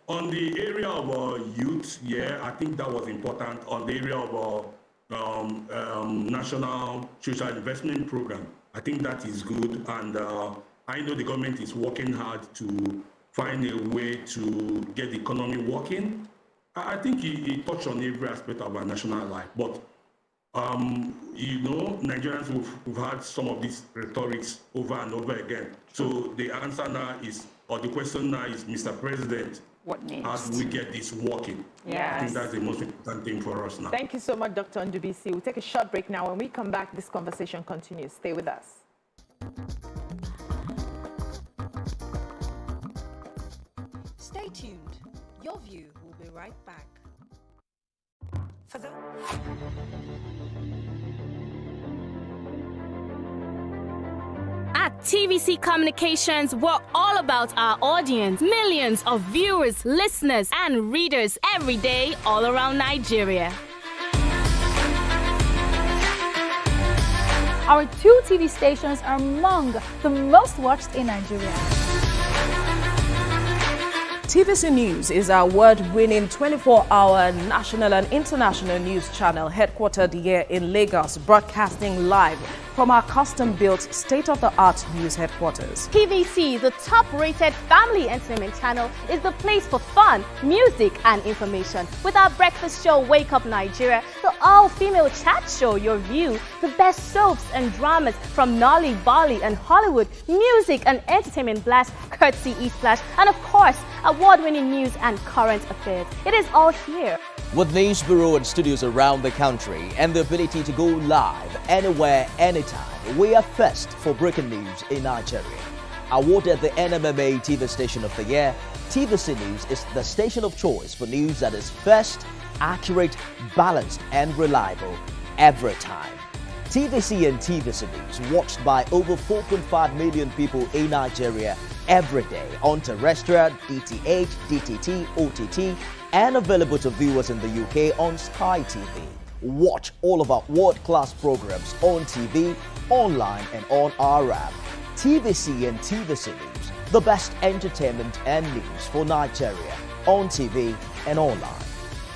On the area of youth, yeah, I think that was important. On the area of National Social Investment Program, I think that is good. And I know the government is working hard to find a way to get the economy working. I think he touched on every aspect of our national life. But, you know, Nigerians, we've had some of these rhetorics over and over again. So the answer now is, or the question now is, Mr. President, what needs? How do we get this working? Yes. I think that's the most important thing for us now. Thank you so much, Dr. Ndubisi. We'll take a short break now. When we come back, this conversation continues. Stay with us. Stay tuned. Your View will be right back. For the At TVC Communications, we're all about our audience. Millions of viewers, listeners, and readers every day all around Nigeria. Our 2 TV stations are among the most watched in Nigeria. TVC News is our award-winning 24-hour national and international news channel headquartered here in Lagos, broadcasting live from our custom-built state-of-the-art news headquarters. TVC, the top-rated family entertainment channel, is the place for fun, music, and information. With our breakfast show, Wake Up Nigeria, the all-female chat show, YourView, the best soaps and dramas from Nolly, Bali, and Hollywood, music and entertainment blast, courtesy eSplash, and of course, award-winning news and current affairs. It is all here. With news bureau and studios around the country and the ability to go live anywhere, anytime, we are first for breaking news in Nigeria. Awarded the NMMA TV Station of the Year, TVC News is the station of choice for news that is first, accurate, balanced, and reliable every time. TVC and TVC News watched by over 4.5 million people in Nigeria every day on terrestrial, DTH, DTT, OTT, and available to viewers in the UK on Sky TV. Watch all of our world-class programs on TV, online, and on our app. TVC and TVC News, the best entertainment and news for Nigeria on TV and online.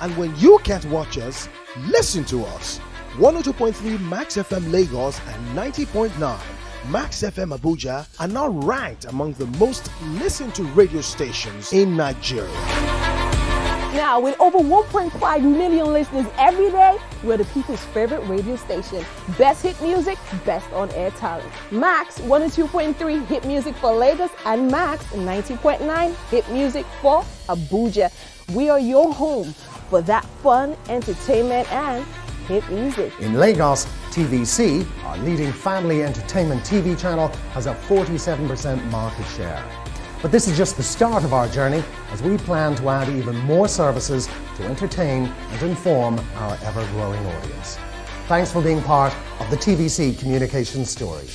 And when you can't watch us, listen to us. 102.3 Max FM Lagos and 90.9 Max FM Abuja are now ranked among the most listened to radio stations in Nigeria. Now, with over 1.5 million listeners every day, we're the people's favorite radio station. Best hit music, best on-air talent. Max 102.3 hit music for Lagos and Max 90.9 hit music for Abuja. We are your home for that fun, entertainment, and hit music. In Lagos, TVC, our leading family entertainment TV channel, has a 47% market share. But this is just the start of our journey, as we plan to add even more services to entertain and inform our ever-growing audience. Thanks for being part of the TVC communication story.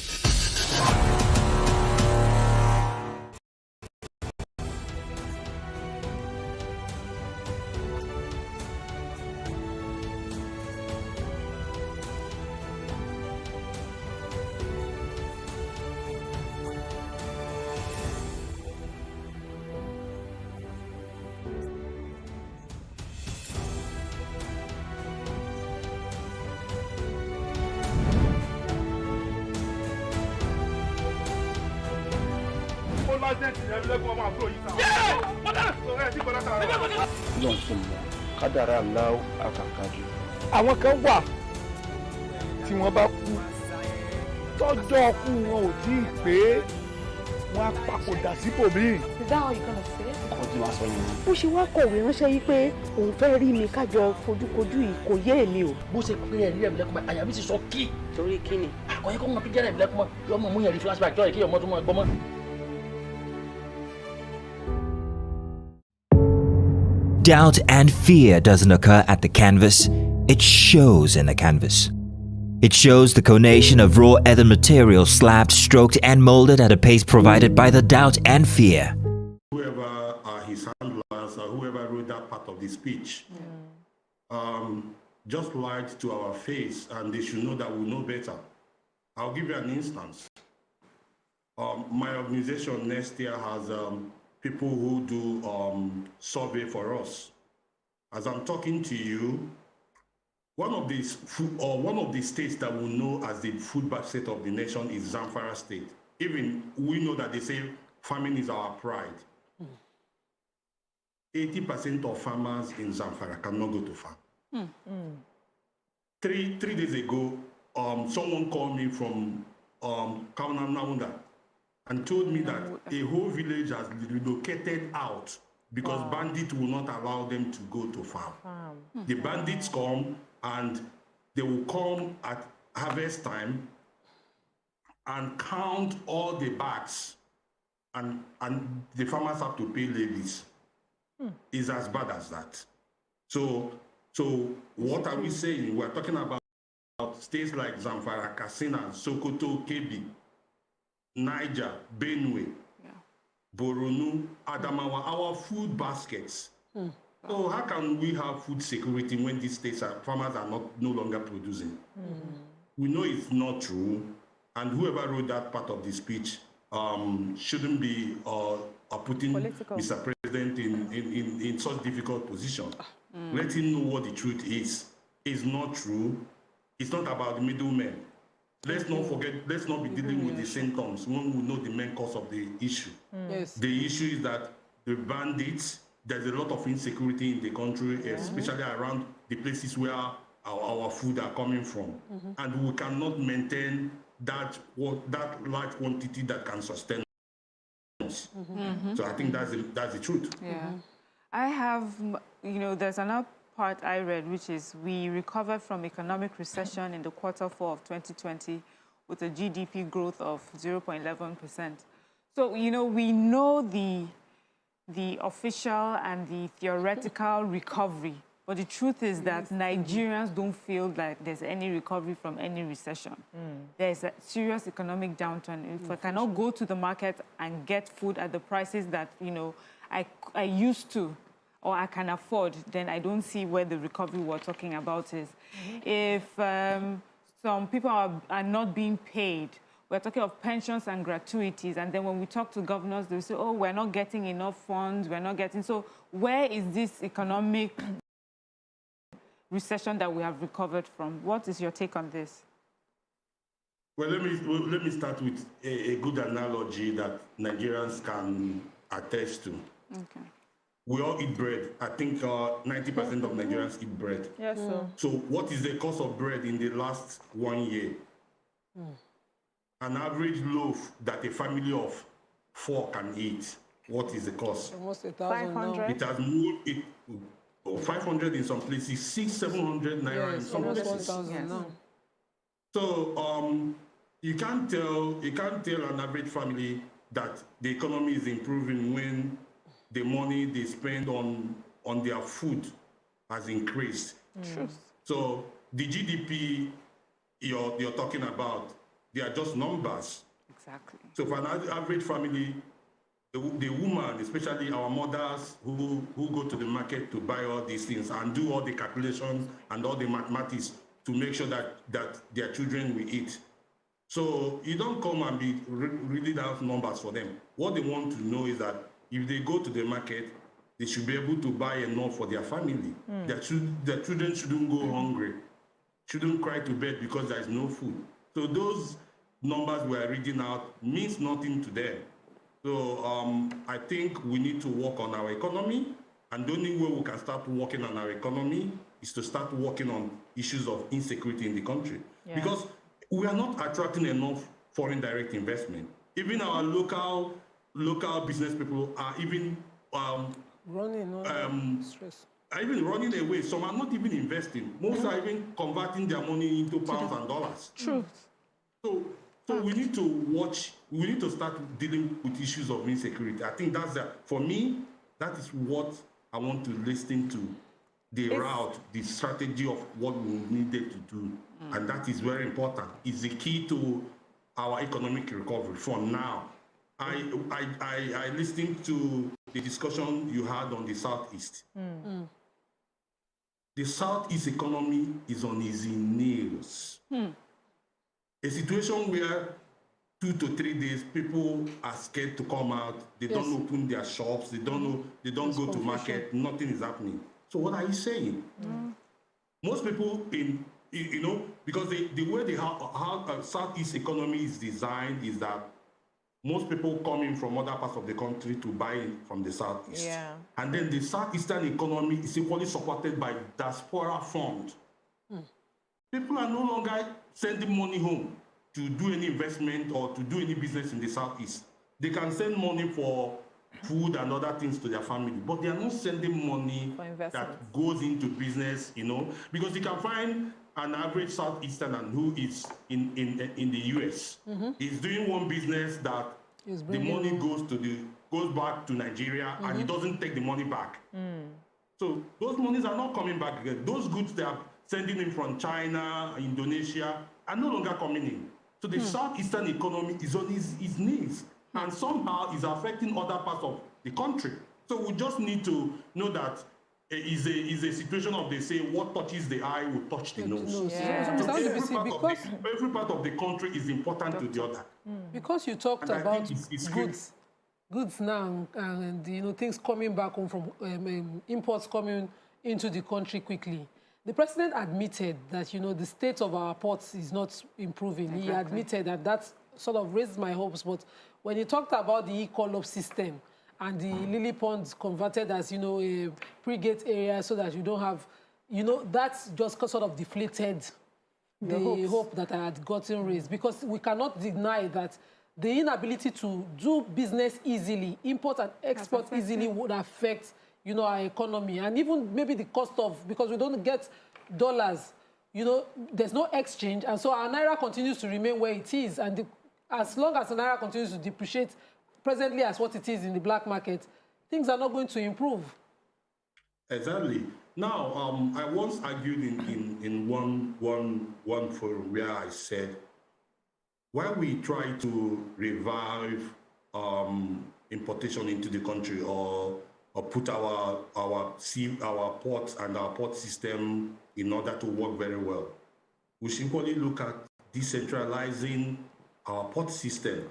àwọn kan wà tí wọ́n bá kú tọ́jọ́ ọkú wọn ò tí ì pé wọ́n á papòdà síbòmíì. Is that how you're gonna say it? ọkọ tí wàá sọ yìí. Bó ṣe wá kọ̀wé ránṣẹ́ yìí pé òun fẹ́ rí mi kájọ fojúkojú yìí kò yé èmi o. bó ṣe pé ẹ̀rí ẹ̀mí lẹ́kùnmọ́ àyà mi ti sọ kí. Torí kí ni? àkọ́yẹ́ kọ́ mọ pé jẹ́rẹ̀ ẹ̀mí lẹ́kùnmọ́ yọmọ mú yẹn rí flashback jọ́ ìkí ọmọ tó mọ ẹgbọ́n mọ́. Doubt and fear doesn't occur at the canvas, it shows in the canvas. It shows the conation of raw earthen material slabbed, stroked, and molded at a pace provided by the doubt and fear. Whoever are his handlers or whoever wrote that part of the speech just lied to our face, and they should know that we know better. I'll give you an instance. My organization next year has people who do survey for us. As I'm talking to you, one of the states that we know as the food basket of the nation is Zamfara State. Even we know that they say farming is our pride. 80% of farmers in Zamfara cannot go to farm. 3 days ago, someone called me from Kaunam and told me that a whole village has relocated out because bandits will not allow them to go to farm. The bandits come and they will come at harvest time and count all the bags, and the farmers have to pay levies. It's as bad as that. So what are we saying? We're talking about states like Zamfara, Katsina, Sokoto, Kebbi, Niger, Benue, Borno, Adamawa, our food baskets. So how can we have food security when these states farmers are no longer producing? We know it's not true, and whoever wrote that part of the speech shouldn't be putting Mr. President in such difficult position. Let him know what the truth is. It's not true. It's not about the middlemen. Let's not forget, let's not be dealing with the symptoms when we know the main cause of the issue. Yes. The issue is that the bandits, there's a lot of insecurity in the country, especially around the places where our food are coming from. And we cannot maintain that large quantity that can sustain us. So I think that's the truth. Yeah. I have, there's another part I read, which is we recovered from economic recession in the Q4 of 2020 with a GDP growth of 0.11%. So, we know the official and the theoretical recovery, but the truth is that Nigerians don't feel like there's any recovery from any recession. There's a serious economic downturn. If I cannot go to the market and get food at the prices that, I used to, or I can afford, then I don't see where the recovery we're talking about is. If some people are not being paid, we're talking of pensions and gratuities, and then when we talk to governors, they say, oh, we're not getting enough funds, we're not getting... So where is this economic recession that we have recovered from? What is your take on this? Well, let me start with a good analogy that Nigerians can attest to. Okay. We all eat bread. I think 90% of Nigerians eat bread. Yes, sir. So what is the cost of bread in the last 1 year? An average loaf that a family of 4 can eat, what is the cost? Almost 1,000 now. It has moved, 500 in some places, 600-700 naira in some places. 1,000 now. So you can't tell an average family that the economy is improving when the money they spend on their food has increased. So the GDP you're talking about, they are just numbers. Exactly. So for an average family, the woman, especially our mothers who go to the market to buy all these things and do all the calculations and all the mathematics to make sure that their children will eat. So you don't come and be reading out numbers for them. What they want to know is that if they go to the market, they should be able to buy enough for their family. Their children shouldn't go hungry, shouldn't cry to bed because there is no food. So those numbers we are reading out means nothing to them. So I think we need to work on our economy, and the only way we can start working on our economy is to start working on issues of insecurity in the country. Because we are not attracting enough foreign direct investment. Even our local business people are even running stress. Are even running away. Some are not even investing. Most are even converting their money into pounds and dollars. True. So we need to watch. We need to start dealing with issues of insecurity. I think for me, that is what I want to listen to. The route, the strategy of what we needed to do. And that is very important. It's the key to our economic recovery for now. I listened to the discussion you had on the Southeast. The Southeast economy is on its nails. A situation where 2 to 3 days, people are scared to come out. They don't open their shops. They don't know. They don't go to market. Nothing is happening. So what are you saying? Most people because the way how Southeast economy is designed is that most people come in from other parts of the country to buy from the Southeast. Yeah. And then the Southeastern economy is equally supported by diaspora fund. People are no longer sending money home to do any investment or to do any business in the Southeast. They can send money for food and other things to their family, but they are not sending money that goes into business, because you can find an average Southeasterner who is in the US. He's doing one business that the money goes back to Nigeria and he doesn't take the money back. So those monies are not coming back again. Those goods they are sending in from China, Indonesia are no longer coming in. So the Southeastern economy is on its knees and somehow is affecting other parts of the country. So we just need to know that is a situation of, they say, what touches the eye will touch the nose. Yeah. So every part of the country is important to the other. Because you talked about goods now and things coming back home from imports coming into the country quickly. The president admitted that the state of our ports is not improving. Exactly. He admitted that sort of raised my hopes. But when he talked about the e-call-up system and the lily ponds converted as a pre-gate area so that you don't have, that's just sort of deflated the hope that I had gotten raised, because we cannot deny that the inability to do business easily, import and export easily, would affect our economy, and even maybe the cost of, because we don't get dollars, there's no exchange, and so our naira continues to remain where it is, and as long as the naira continues to depreciate presently as what it is in the black market, things are not going to improve. Exactly. Now, I once argued in one forum where I said, while we try to revive importation into the country or put our ports and our port system in order to work very well, we should simply look at decentralizing our port system.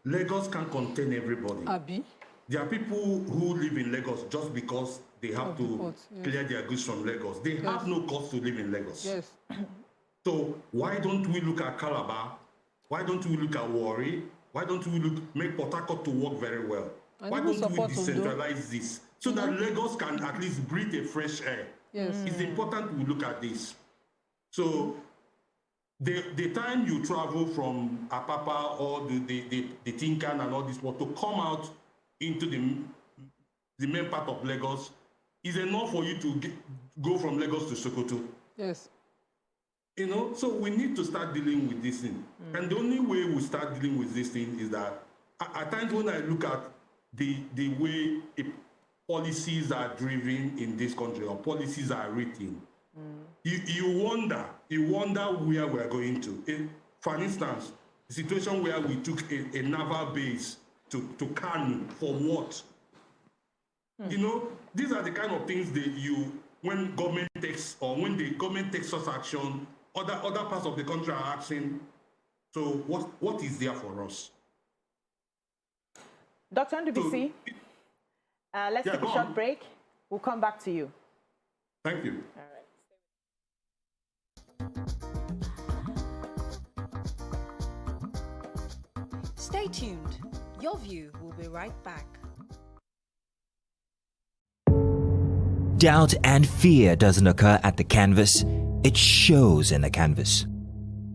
Lagos can't contain everybody. Abi? There are people who live in Lagos just because they have to clear their goods from Lagos. They have no cost to live in Lagos. Yes. So why don't we look at Calabar? Why don't we look at Warri? Why don't we make Port Harcourt to work very well? And why don't we decentralize this so that Lagos can at least breathe a fresh air? Yes. It's important we look at this. So the time you travel from Apapa or the Tinkan and all this, to come out into the main part of Lagos is enough for you to go from Lagos to Sokoto. Yes. So we need to start dealing with this thing. And the only way we start dealing with this thing is that at times when I look at the way policies are driven in this country or policies are written, you wonder where we're going to. For instance, the situation where we took a naval base to Kanu for what? These are the kind of things that when government takes, or when the government takes such action, other parts of the country are asking, so what is there for us? Dr. NDBC, let's take a short break. We'll come back to you. Thank you. All right. Stay tuned. Your View will be right back. Doubt and fear doesn't occur at the canvas, it shows in the canvas.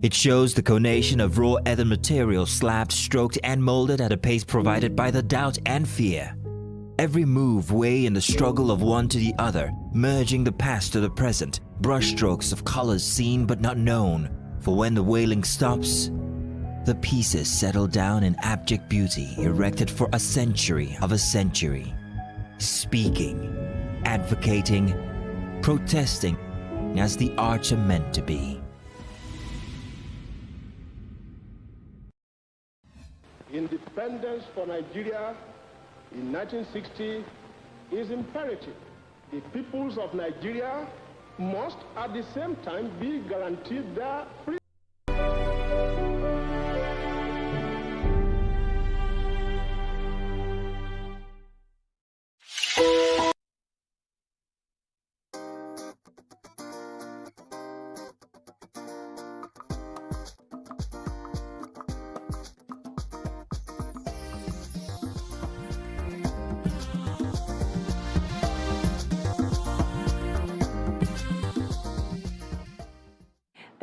It shows the conation of raw ether material slabbed, stroked and molded at a pace provided by the doubt and fear. Every move way in the struggle of one to the other, merging the past to the present, brushstrokes of colors seen but not known, for when the wailing stops, the pieces settle down in abject beauty erected for a century of a century. Speaking, advocating, protesting as the arts are meant to be. Independence for Nigeria in 1960 is imperative. The peoples of Nigeria must at the same time be guaranteed their freedom.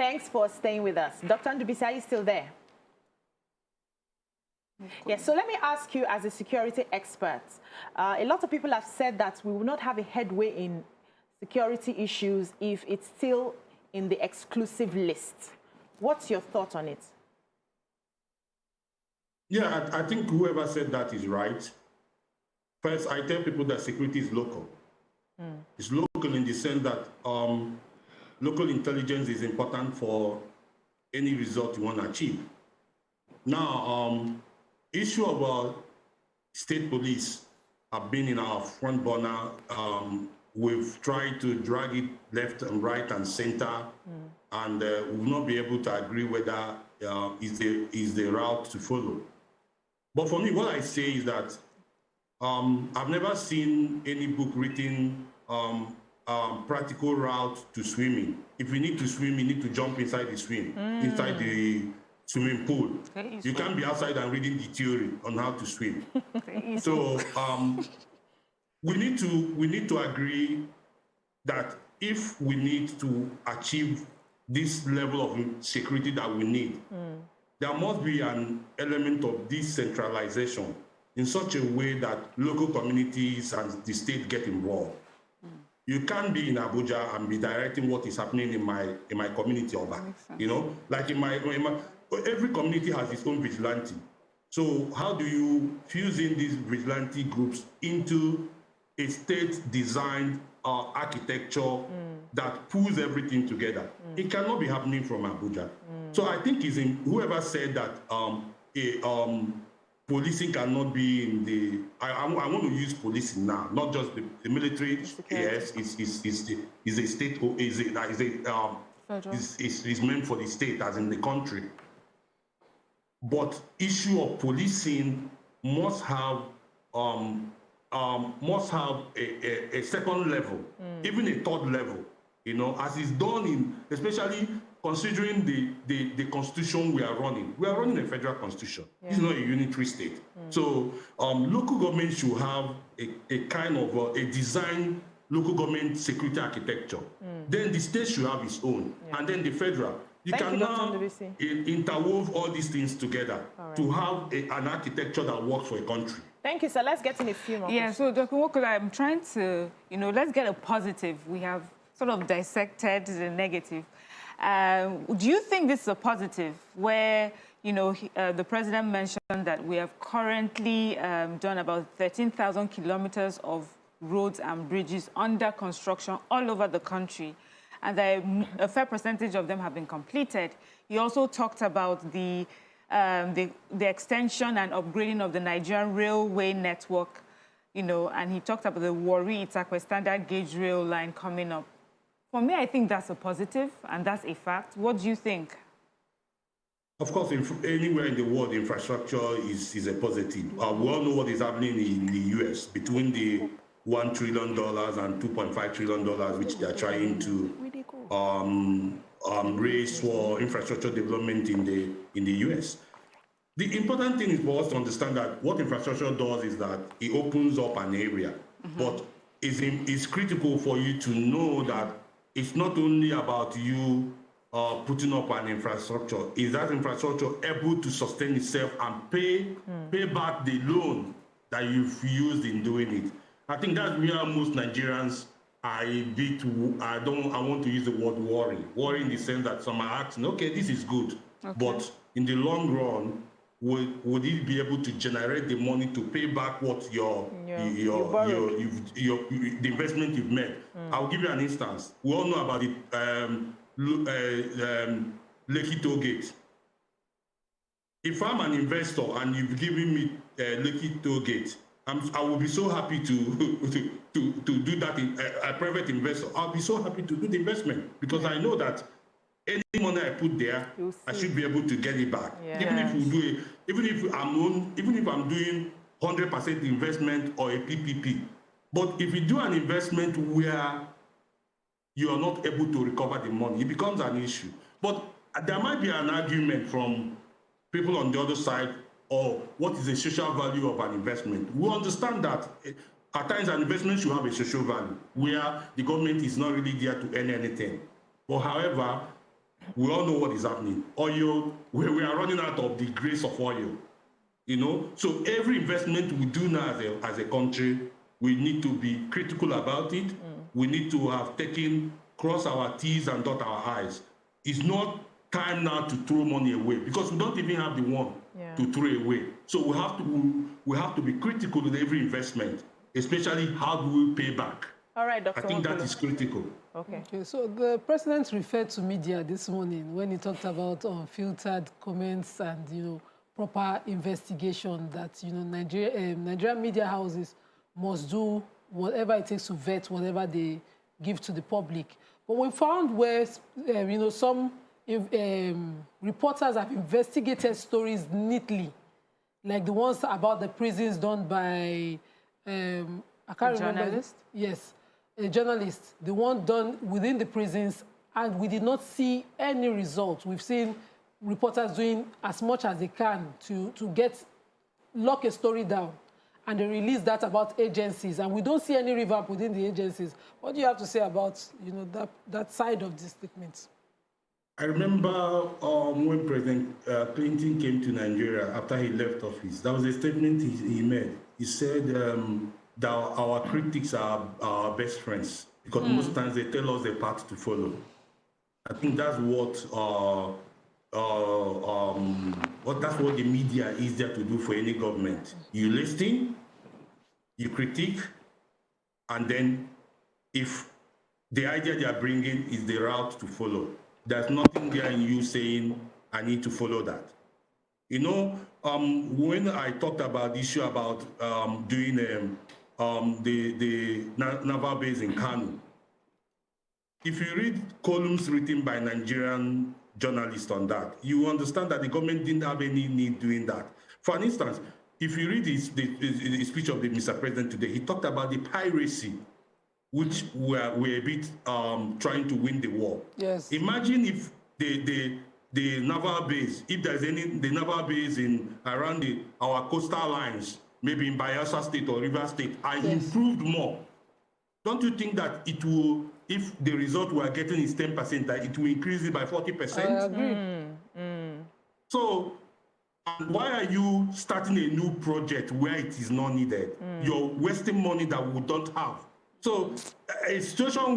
Thanks for staying with us. Dr. Ndubisi, are you still there? Yes, so let me ask you as a security expert. A lot of people have said that we will not have a headway in security issues if it's still in the exclusive list. What's your thought on it? Yeah, I think whoever said that is right. First, I tell people that security is local. It's local in the sense that local intelligence is important for any result you want to achieve. Now, issue about state police have been in our front burner. We've tried to drag it left and right and center, and we will not be able to agree whether is the route to follow. But for me, what I say is that I've never seen any book written practical route to swimming. If you need to swim, you need to jump inside the inside the swimming pool. You can't be outside and reading the theory on how to swim. So we need to agree that if we need to achieve this level of security that we need, there must be an element of decentralization in such a way that local communities and the state get involved. You can't be in Abuja and be directing what is happening in my community over. You know, like in my every community has its own vigilante. So how do you fuse in these vigilante groups into a state-designed architecture that pulls everything together? It cannot be happening from Abuja. So I think it's in whoever said that policing cannot be in the. I want to use policing now, not just the military. Yes, is a state. Is meant for the state, as in the country. But issue of policing must have a second level, even a third level. You know, as is done in, especially considering the constitution we are running. We are running a federal constitution. Yeah. It's not a unitary state. So local government should have a kind of a design local government security architecture. Then the state should have its own, and then the federal. You can now interwove all these things together to have an architecture that works for a country. Thank you, sir. Let's get in a few more questions. So Dr. Nwokolo, I'm trying to, let's get a positive. We have sort of dissected the negative. Do you think this is a positive where, the president mentioned that we have currently done about 13,000 kilometers of roads and bridges under construction all over the country, and a fair percentage of them have been completed? He also talked about the extension and upgrading of the Nigerian railway network, and he talked about the Warri-Itakwe standard gauge rail line coming up. For me, I think that's a positive, and that's a fact. What do you think? Of course, anywhere in the world, infrastructure is a positive. We all know what is happening in the U.S. between the $1 trillion and $2.5 trillion, which they are trying to raise for infrastructure development in the U.S. The important thing is for us to understand that what infrastructure does is that it opens up an area, but it's critical for you to know that it's not only about you putting up an infrastructure. Is that infrastructure able to sustain itself and pay back the loan that you've used in doing it? I think that's where most Nigerians are a bit. I want to use the word worry. Worry in the sense that some are asking, okay, this is good, but in the long run, would it be able to generate the money to pay back what the investment you've made? I'll give you an instance. We all know about the Lekki toll gate. If I'm an investor and you've given me Lekki toll gate, I will be so happy to do that. A private investor, I'll be so happy to do the investment because I know that any money I put there, I should be able to get it back. Yes. Even if I'm doing 100% investment or a PPP. But if you do an investment where you are not able to recover the money, it becomes an issue. But there might be an argument from people on the other side, or what is the social value of an investment. We understand that at times an investment should have a social value, where the government is not really there to earn anything. But however, We all know what is happening. Oil, we are running out of the grace of oil. You know, so every investment we do now as a country, we need to be critical about it. We need to have cross our T's and dot our I's. It's not time now to throw money away because we don't even have the one to throw away. So we have to be critical with every investment, especially how do we pay back. All right, Dr. I think that is critical. Okay, so the president referred to media this morning when he talked about unfiltered comments and, proper investigation that, Nigerian media houses must do whatever it takes to vet whatever they give to the public. But we found where, some reporters have investigated stories neatly, like the ones about the prisons done by, I can't remember. Journalist? Yes, a journalist, the one done within the prisons, and we did not see any results. We've seen reporters doing as much as they can to lock a story down, and they release that about agencies, and we don't see any revamp within the agencies. What do you have to say about that side of the statements? I remember when President Clinton came to Nigeria after he left office. That was a statement he made. He said that our critics are our best friends because most times they tell us the path to follow. I think that's what that's what the media is there to do for any government. You listen, you critique, and then if the idea they are bringing is the route to follow, there's nothing there in you saying, I need to follow that. When I talked about the issue about doing the naval base in Kano, if you read columns written by Nigerian journalists on that, you understand that the government didn't have any need doing that. For instance, if you read the speech of the Mr. President today, he talked about the piracy, which we're a bit trying to win the war. Yes. Imagine if the naval base, if there's the naval base around our coastal lines, maybe in Bayelsa State or River State, are improved more. Don't you think that it will, if the result we are getting is 10%, that it will increase it by 40%? I agree. So, why are you starting a new project where it is not needed? You're wasting money that we don't have. So, a situation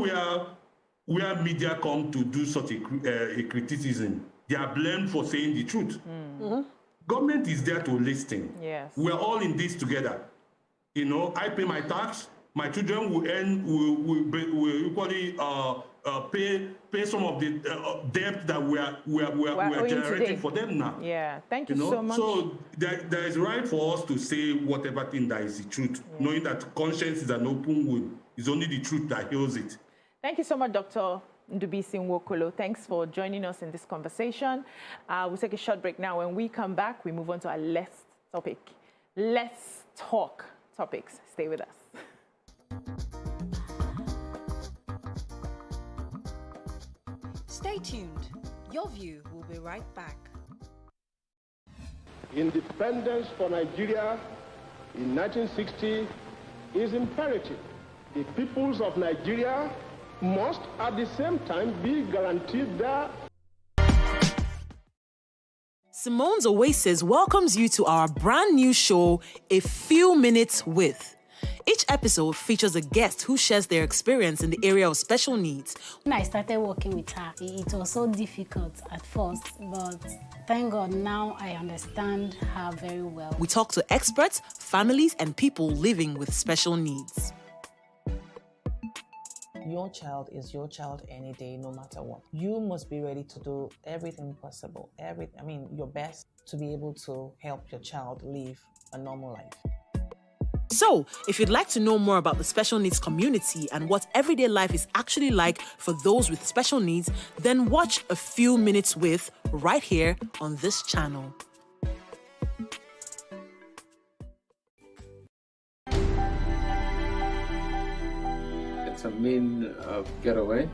where media come to do such a criticism, they are blamed for saying the truth. Government is there to listen. Yes. We're all in this together. I pay my tax. My children will equally pay some of the debt that we are generating today for them now. Yeah, thank you so much. So there is right for us to say whatever thing that is the truth, knowing that conscience is an open wound. It's only the truth that heals it. Thank you so much, Dr. Ndubisi Nwokolo. Thanks for joining us in this conversation. We'll take a short break now. When we come back, we move on to our last topic. Let's talk topics. Stay with us. Stay tuned. Your View will be right back. Independence for Nigeria in 1960 is imperative. The peoples of Nigeria must at the same time be guaranteed their... Simone's Oasis welcomes you to our brand new show, A Few Minutes With. Each episode features a guest who shares their experience in the area of special needs. When I started working with her, it was so difficult at first, but thank God now I understand her very well. We talk to experts, families, and people living with special needs. Your child is your child any day, no matter what. You must be ready to do everything possible, your best to be able to help your child live a normal life. So, if you'd like to know more about the special needs community and what everyday life is actually like for those with special needs, then watch A Few Minutes With right here on this channel. It's a mean of getaway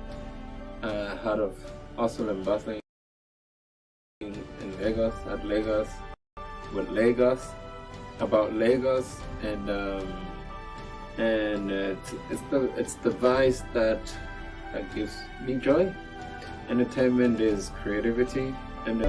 out of hustle and bustling in Lagos, at Lagos, with Lagos, about Lagos, and it's the vice that gives me joy. Entertainment is creativity, and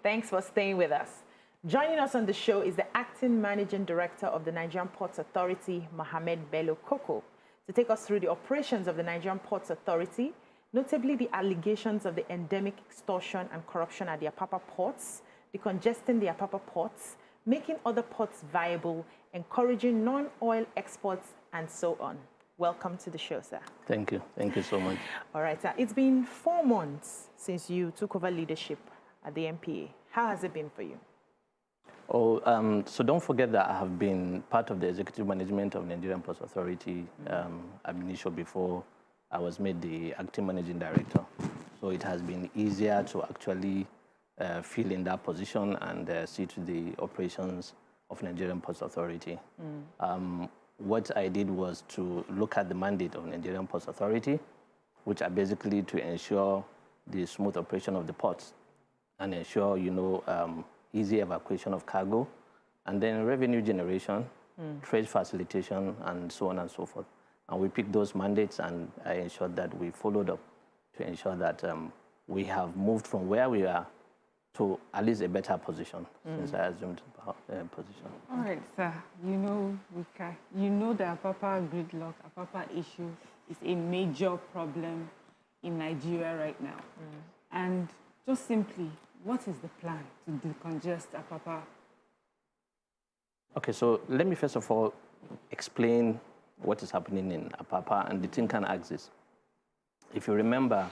Thanks for staying with us. Joining us on the show is the Acting Managing Director of the Nigerian Ports Authority, Mohammed Bello Koko, to take us through the operations of the Nigerian Ports Authority, notably the allegations of the endemic extortion and corruption at the Apapa ports, decongesting the Apapa ports, making other ports viable, encouraging non-oil exports, and so on. Welcome to the show, sir. Thank you. Thank you so much. All right, sir. It's been 4 months since you took over leadership at the NPA. How has it been for you? So don't forget that I have been part of the executive management of Nigerian Ports Authority ab initio before I was made the acting managing director. So it has been easier to actually fill in that position and see to the operations of Nigerian Ports Authority. What I did was to look at the mandate of Nigerian Ports Authority, which are basically to ensure the smooth operation of the ports and ensure, easy evacuation of cargo, and then revenue generation, trade facilitation, and so on and so forth. And we picked those mandates, and I ensured that we followed up to ensure that we have moved from where we are to at least a better position since I assumed position. All right, sir. You know the Apapa gridlock, Apapa issue is a major problem in Nigeria right now. And just simply, what is the plan to decongest Apapa? Okay, so let me first of all explain what is happening in Apapa and the Tinkan axis. If you remember,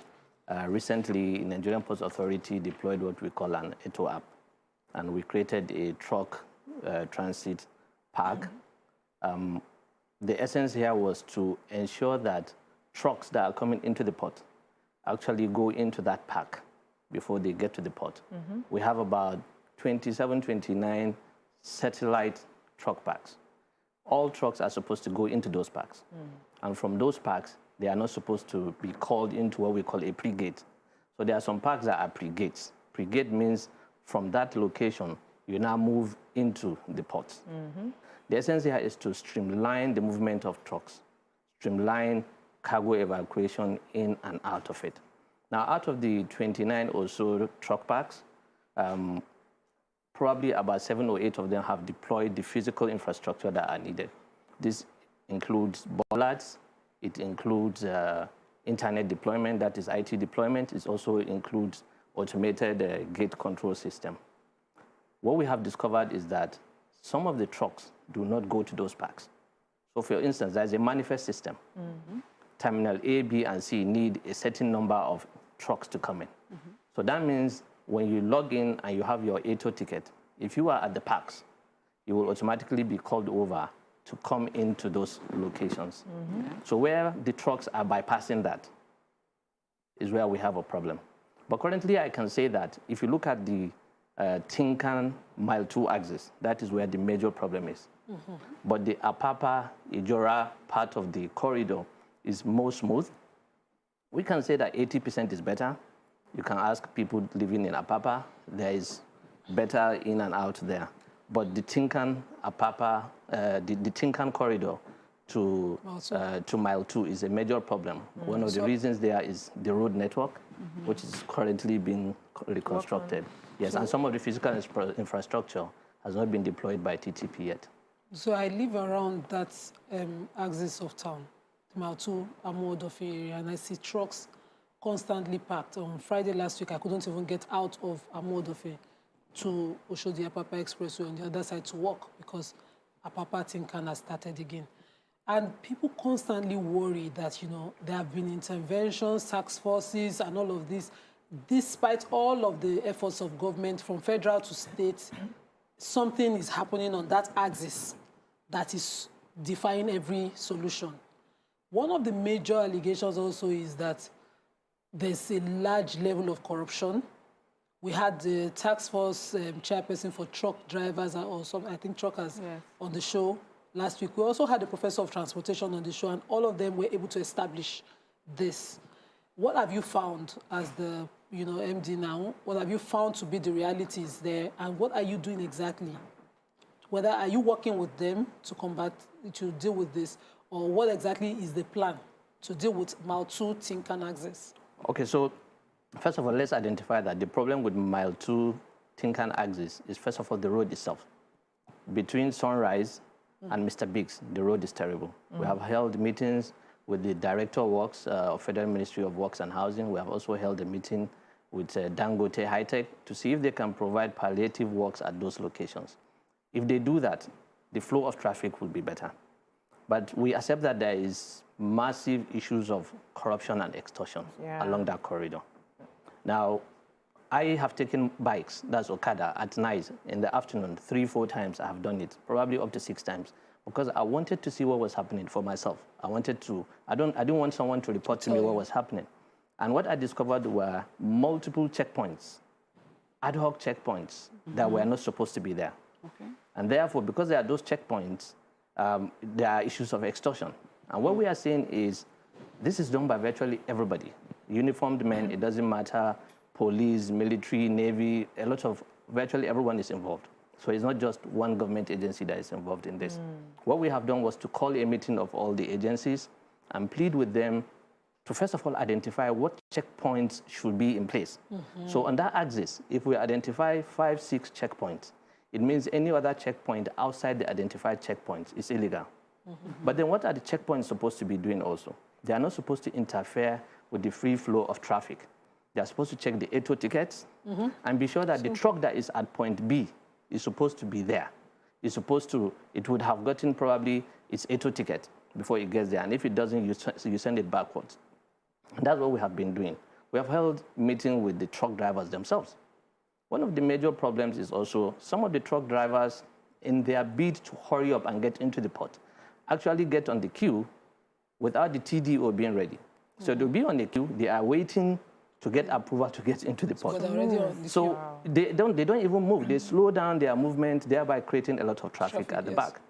recently, Nigerian Ports Authority deployed what we call an ETO app, and we created a truck transit park. The essence here was to ensure that trucks that are coming into the port actually go into that park before they get to the port. We have about 27, 29 satellite truck parks. All trucks are supposed to go into those parks. And from those parks, they are not supposed to be called into what we call a pre-gate. So there are some parks that are pre-gates. Pre-gate means from that location, you now move into the ports. The essence here is to streamline the movement of trucks, streamline cargo evacuation in and out of it. Now, out of the 29 or so truck parks, probably about 7 or 8 of them have deployed the physical infrastructure that are needed. This includes bollards, it includes internet deployment, that is IT deployment. It also includes automated gate control system. What we have discovered is that some of the trucks do not go to those parks. So for instance, there's a manifest system. Terminal A, B, and C need a certain number of trucks to come in. So that means when you log in and you have your ATO ticket, if you are at the parks, you will automatically be called over to come into those locations. So where the trucks are bypassing that is where we have a problem. But currently I can say that if you look at the Tinkan Mile 2 axis, that is where the major problem is. But the Apapa, Ijora part of the corridor is more smooth. We can say that 80% is better. You can ask people living in Apapa, there is better in and out there. But the Tinkan Apapa, the Tinkan corridor to Mile 2 is a major problem. One of the reasons there is the road network, which is currently being reconstructed. Yes, and some of the physical infrastructure has not been deployed by TTP yet. So I live around that axis of town, Mile 2, Amodofi area, and I see trucks constantly packed. On Friday last week, I couldn't even get out of Amodofi to Oshodi Apapa Expressway on the other side to walk because Apapa Tinkan has started again. And people constantly worry that, there have been interventions, task forces, and all of this. Despite all of the efforts of government from federal to state, something is happening on that axis that is defying every solution. One of the major allegations also is that there's a large level of corruption. We had the task force chairperson for truck drivers, or some, I think truckers, on the show last week. We also had the professor of transportation on the show, and all of them were able to establish this. What have you found as the MD now? What have you found to be the realities there, and what are you doing exactly? Whether are you working with them to deal with this, or what exactly is the plan to deal with Mile 2 Tin Can access? Okay, so first of all, let's identify that the problem with Mile 2 Tin Can access is, first of all, the road itself. Between Sunrise and Mr. Biggs, the road is terrible. We have held meetings with the Director of Works of Federal Ministry of Works and Housing. We have also held a meeting with Dangote High Tech to see if they can provide palliative works at those locations. If they do that, the flow of traffic will be better. But we accept that there is massive issues of corruption and extortion along that corridor. Now, I have taken bikes, that's Okada, at night in the afternoon, 3-4 times I have done it, probably up to 6 times, because I wanted to see what was happening for myself. I didn't want someone to report to me what was happening. And what I discovered were multiple checkpoints, ad hoc checkpoints that were not supposed to be there. Okay. And therefore, because there are those checkpoints, there are issues of extortion. And what we are saying is, this is done by virtually everybody. Uniformed men, it doesn't matter, police, military, navy, virtually everyone is involved. So it's not just one government agency that is involved in this. What we have done was to call a meeting of all the agencies and plead with them to, first of all, identify what checkpoints should be in place. So on that axis, if we identify 5-6 checkpoints, it means any other checkpoint outside the identified checkpoints is illegal. But then what are the checkpoints supposed to be doing also? They are not supposed to interfere with the free flow of traffic. They are supposed to check the ATO tickets and be sure that the truck that is at point B is supposed to be there. It would have gotten probably its ATO ticket before it gets there. And if it doesn't, you send it backwards. And that's what we have been doing. We have held meetings with the truck drivers themselves. One of the major problems is also some of the truck drivers, in their bid to hurry up and get into the port, actually get on the queue without the TDO being ready. So they'll be on the queue, they are waiting to get approval to get into the port. So they don't even move. They slow down their movement, thereby creating a lot of traffic at the back.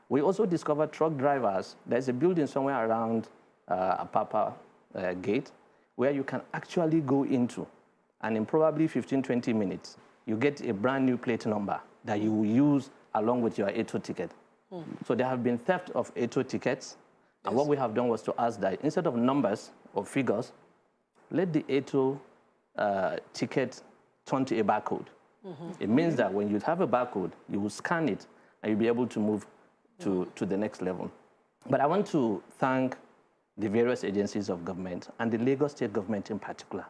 We also discovered truck drivers. There's a building somewhere around Apapa Gate where you can actually go into, and in probably 15-20 minutes, you get a brand new plate number that you will use along with your ATO ticket. So there have been theft of ATO tickets. And what we have done was to ask that instead of numbers or figures, let the ATO ticket turn to a barcode. It means that when you have a barcode, you will scan it and you'll be able to move to the next level. But I want to thank the various agencies of government and the Lagos State government in particular.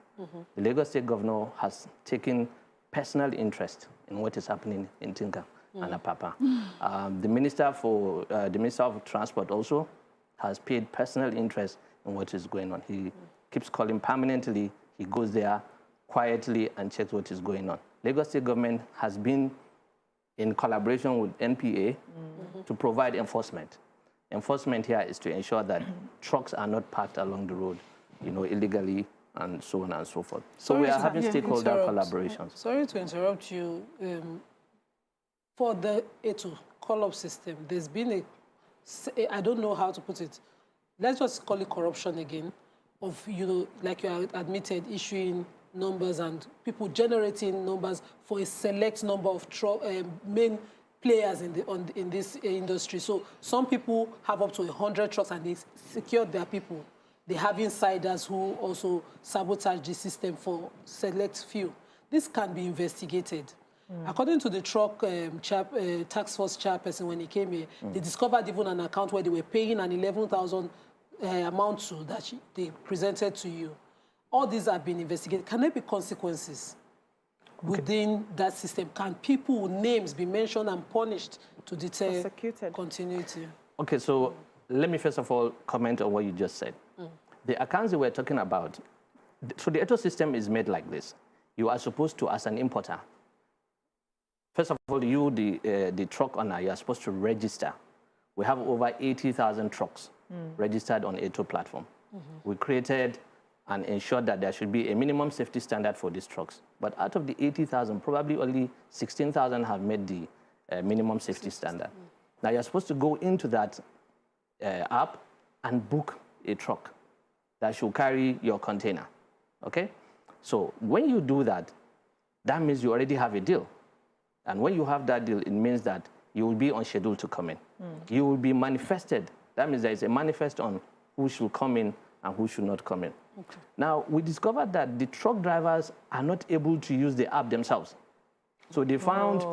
The Lagos State governor has taken personal interest in what is happening in Tinka and Apapa. The Minister of Transport also has paid personal interest in what is going on. He keeps calling permanently. He goes there quietly and checks what is going on. Lagos State government has been in collaboration with NPA to provide enforcement. Enforcement here is to ensure that trucks are not parked along the road, illegally, and so on and so forth. So we are having stakeholder collaborations. Sorry to interrupt you. For the ATO call-up system, there's been I don't know how to put it. Let's just call it corruption again, of, like you admitted, issuing numbers and people generating numbers for a select number of main players in this industry. So some people have up to 100 trucks and they secured their people. They have insiders who also sabotage the system for select few. This can be investigated. According to the truck task force chairperson, when he came here, they discovered even an account where they were paying an 11,000 amount to that they presented to you. All these have been investigated. Can there be consequences within that system? Can people with names be mentioned and punished to deter continuity? Okay, so let me first of all comment on what you just said. The accounts that we're talking about, so the ATO system is made like this. You are supposed to, as an importer, first of all, you, the truck owner, you are supposed to register. We have over 80,000 trucks registered on ATO platform. We created and ensured that there should be a minimum safety standard for these trucks. But out of the 80,000, probably only 16,000 have met the minimum safety standard. Now, you're supposed to go into that app and book a truck that should carry your container, okay? So when you do that, that means you already have a deal. And when you have that deal, it means that you will be on schedule to come in. You will be manifested. That means there is a manifest on who should come in and who should not come in. Okay. Now, we discovered that the truck drivers are not able to use the app themselves. So they found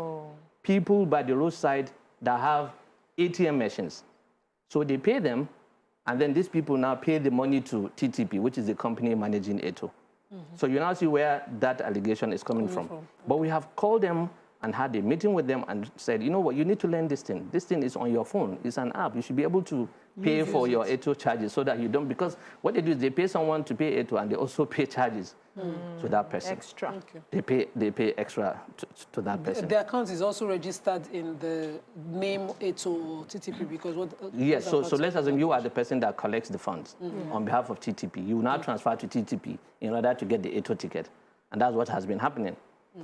people by the roadside that have ATM machines. So they pay them, and then these people now pay the money to TTP, which is the company managing ATO. So you now see where that allegation is coming from. But we have called them and had a meeting with them and said, you know what, you need to learn this thing. This thing is on your phone. It's an app. You should be able to pay for your ATO charges so that you don't, because what they do is they pay someone to pay ATO and they also pay charges to that person. Extra. Okay. They pay extra to that person. The account is also registered in the name ATO TTP because what... Yes, so let's assume you are the person that collects the funds on behalf of TTP. You now transfer to TTP in order to get the ATO ticket. And that's what has been happening.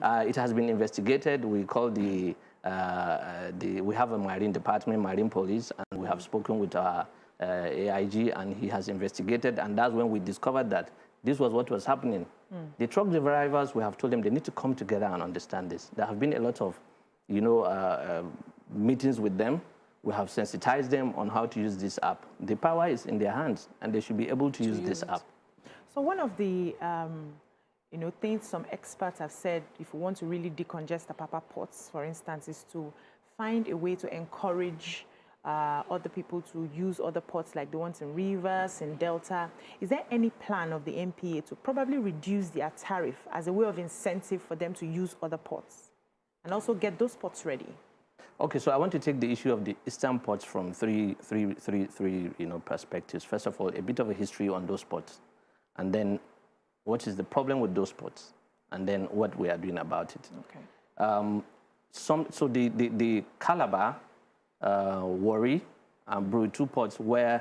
It has been investigated. We call we have a marine department, marine police, and we have spoken with our AIG, and he has investigated, and that's when we discovered that this was what was happening. The truck drivers, we have told them they need to come together and understand this. There have been a lot of, meetings with them. We have sensitized them on how to use this app. The power is in their hands, and they should be able to use this app. So one of the things some experts have said, if we want to really decongest the Apapa ports, for instance, is to find a way to encourage other people to use other ports like the ones in Rivers, in Delta. Is there any plan of the NPA to probably reduce their tariff as a way of incentive for them to use other ports and also get those ports ready? Okay, so I want to take the issue of the eastern ports from three perspectives. First of all, a bit of a history on those ports, and then what is the problem with those ports, and then what we are doing about it. Okay. So the Calabar, Warri, and Brewery 2 ports were,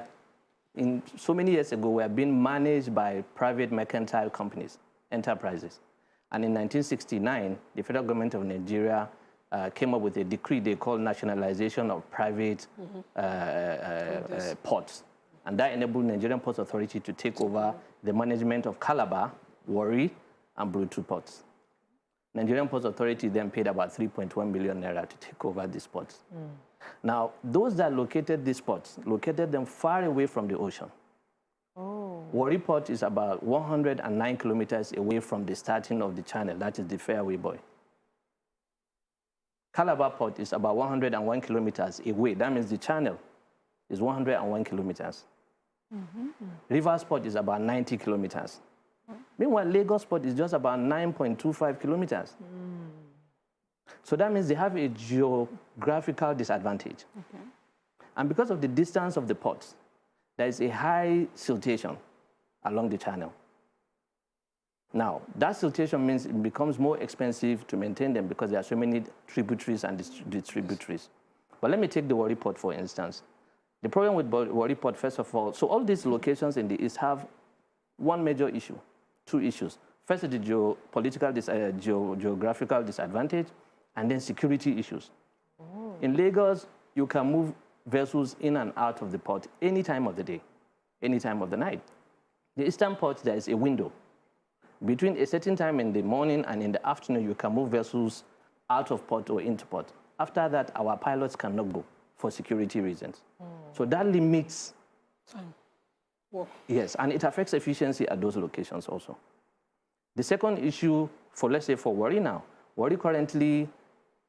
in so many years ago, were being managed by private mercantile companies, enterprises. And in 1969, the federal government of Nigeria came up with a decree they called Nationalization of Private Ports. And that enabled Nigerian Ports Authority to take over the management of Calabar, Warri, and Brewery 2 ports. Nigerian Ports Authority then paid about 3.1 million naira to take over these ports. Now, those that located these ports, located them far away from the ocean. Warri Port is about 109 kilometers away from the starting of the channel, that is the fairway buoy. Calabar Port is about 101 kilometers away. That means the channel is 101 kilometers. Rivers Port is about 90 kilometers. Meanwhile, Lagos Port is just about 9.25 kilometers. So that means they have a geographical disadvantage. And because of the distance of the ports, there is a high siltation along the channel. Now, that siltation means it becomes more expensive to maintain them because there are so many tributaries and distributaries. But let me take the Warri Port, for instance. The problem with Warri Port, first of all, so all these locations in the east have one major issue, two issues. First is the geographical disadvantage, and then security issues. In Lagos, you can move vessels in and out of the port any time of the day, any time of the night. The eastern port, there is a window. Between a certain time in the morning and in the afternoon, you can move vessels out of port or into port. After that, our pilots cannot go for security reasons. So that limits time. Yes, and it affects efficiency at those locations also. The second issue for, let's say, for Warri now, Warri currently,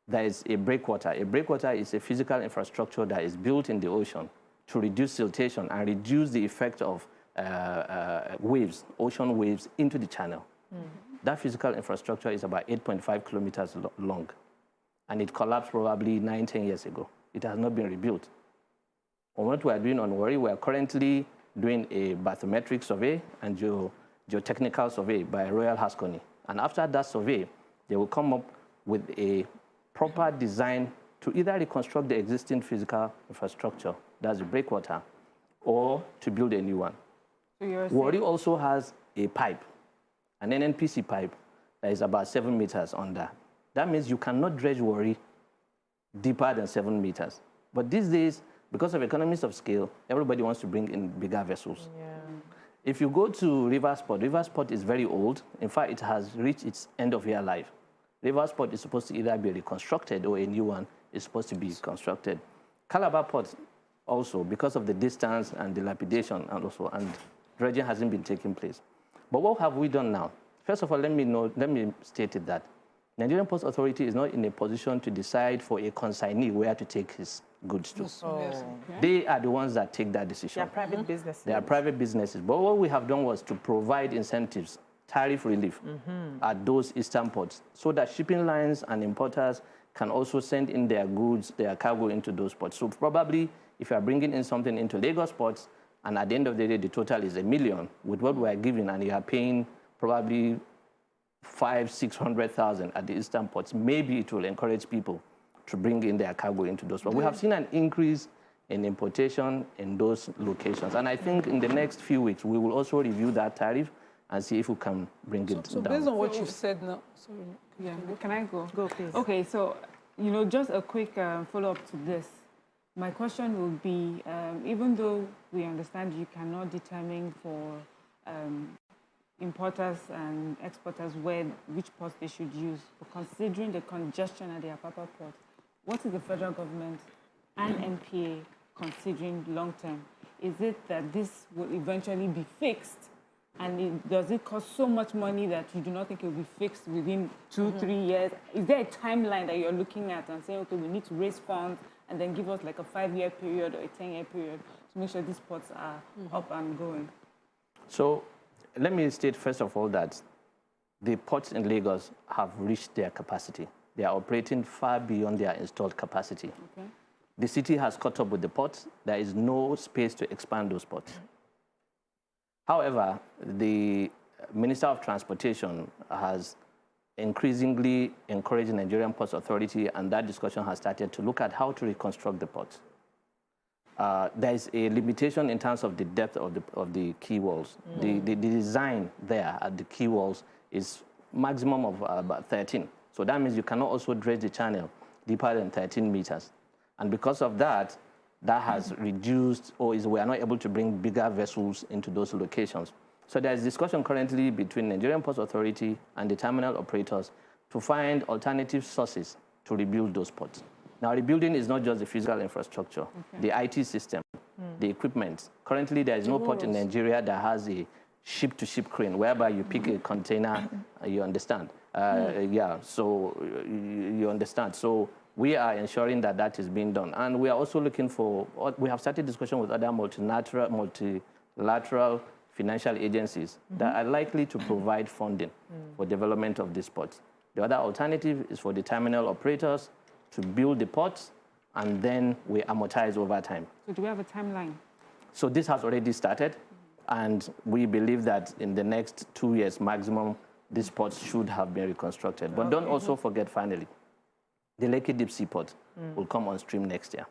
there is a breakwater. A breakwater is a physical infrastructure that is built in the ocean to reduce siltation and reduce the effect of waves, ocean waves, into the channel. That physical infrastructure is about 8.5 kilometers long, and it collapsed probably 9-10 years ago. It has not been rebuilt. On what we are doing on Warri, we are currently doing a bathymetric survey and geotechnical survey by Royal Haskoni. And after that survey, they will come up with a proper design to either reconstruct the existing physical infrastructure, that's the breakwater, or to build a new one. So Warri also has a pipe, an NPC pipe that is about 7 meters under. That means you cannot dredge Warri deeper than 7 meters. But these days, because of economies of scale, everybody wants to bring in bigger vessels. Yeah. If you go to Riversport is very old. In fact, it has reached its end of year life. Riversport is supposed to either be reconstructed or a new one is supposed to be constructed. Calabar Port also, because of the distance and dilapidation and dredging hasn't been taking place. But what have we done now? First of all, let me state it that Nigerian Ports Authority is not in a position to decide for a consignee where to take his goods to. They are the ones that take that decision. They are private businesses. They are private businesses. But what we have done was to provide incentives, tariff relief at those eastern ports so that shipping lines and importers can also send in their goods, their cargo into those ports. So probably if you are bringing in something into Lagos ports and at the end of the day the total is $1 million with what we are giving and you are paying probably 500,000-600,000 at the eastern ports, maybe it will encourage people to bring in their cargo into those ports. We have seen an increase in importation in those locations. And I think in the next few weeks, we will also review that tariff and see if we can bring it down. So based on what you've said now, sorry. Yeah, can I go? Go, please. Okay, so, just a quick follow-up to this. My question will be, even though we understand you cannot determine for importers and exporters which ports they should use, but considering the congestion at the Apapa port, what is the federal government and NPA considering long-term? Is it that this will eventually be fixed? And does it cost so much money that you do not think it will be fixed within 2-3 years? Is there a timeline that you're looking at and saying, okay, we need to raise funds and then give us like a 5-year period or a 10-year period to make sure these ports are up and going? So let me state first of all that the ports in Lagos have reached their capacity. They are operating far beyond their installed capacity. Okay. The city has caught up with the ports. There is no space to expand those ports. However, the Minister of Transportation has increasingly encouraged the Nigerian Ports Authority, and that discussion has started to look at how to reconstruct the ports. There is a limitation in terms of the depth of the quay walls. The design there at the quay walls is maximum of about 13. So that means you cannot also dredge the channel deeper than 13 meters. And because of that, that has reduced, we are not able to bring bigger vessels into those locations. So there is discussion currently between Nigerian Ports Authority and the terminal operators to find alternative sources to rebuild those ports. Now, rebuilding is not just the physical infrastructure, the IT system, the equipment. Currently, there is no port in Nigeria that has a ship-to-ship crane, whereby you pick a container, you understand. Yeah, so you understand. So we are ensuring that that is being done. And we are also looking for, we have started discussion with other multilateral financial agencies that are likely to provide funding for development of these ports. The other alternative is for the terminal operators to build the ports, and then we amortize over time. So do we have a timeline? So this has already started, and we believe that in the next 2 years maximum, these ports should have been reconstructed. But don't also forget, finally, the Lekki Deep Sea Port will come on stream next year.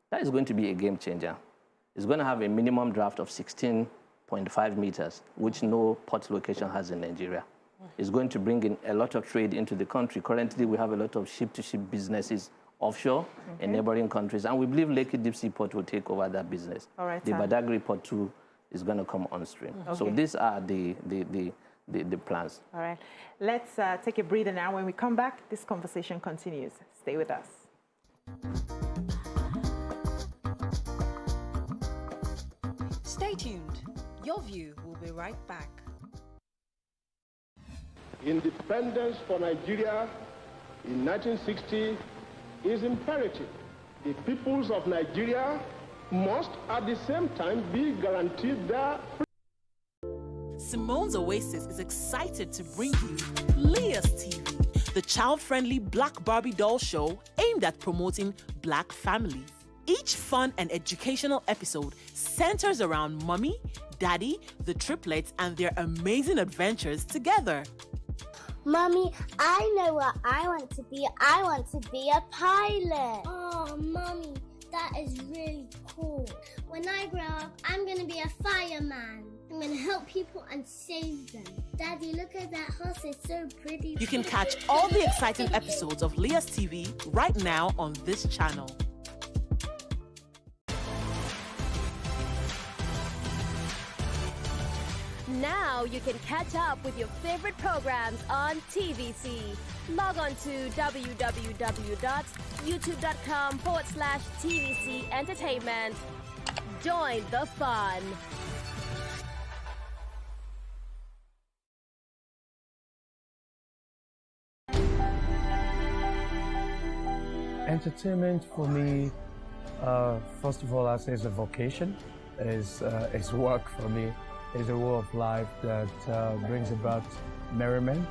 That is going to be a game changer. It's going to have a minimum draft of 16.5 meters, which no port location has in Nigeria. It's going to bring in a lot of trade into the country. Currently, we have a lot of ship-to-ship businesses offshore in neighboring countries, and we believe Lekki Deep Sea Port will take over that business. All right, the Badagry Port too is going to come on stream. So these are the plans. All right. Let's take a breather now. When we come back, this conversation continues. Stay with us. Stay tuned. Your View will be right back. Independence for Nigeria in 1960 is imperative. The peoples of Nigeria must at the same time be guaranteed their freedom. Simone's Oasis is excited to bring you Leah's TV, the child-friendly Black Barbie doll show aimed at promoting Black families. Each fun and educational episode centers around Mommy, Daddy, the triplets, and their amazing adventures together. Mommy, I know what I want to be. I want to be a pilot. Oh, Mommy, That is really cool. When I grow up, I'm going to be a fireman. I'm going to help people and save them. Daddy, look at that horse. It's so pretty. You can catch all the exciting episodes of Leah's TV right now on this channel. Now you can catch up with your favorite programs on TVC. Log on to www.youtube.com/TVC Entertainment. Join the fun. Entertainment for me, first of all, I say it's a vocation, is work for me. It's a way of life that brings about merriment,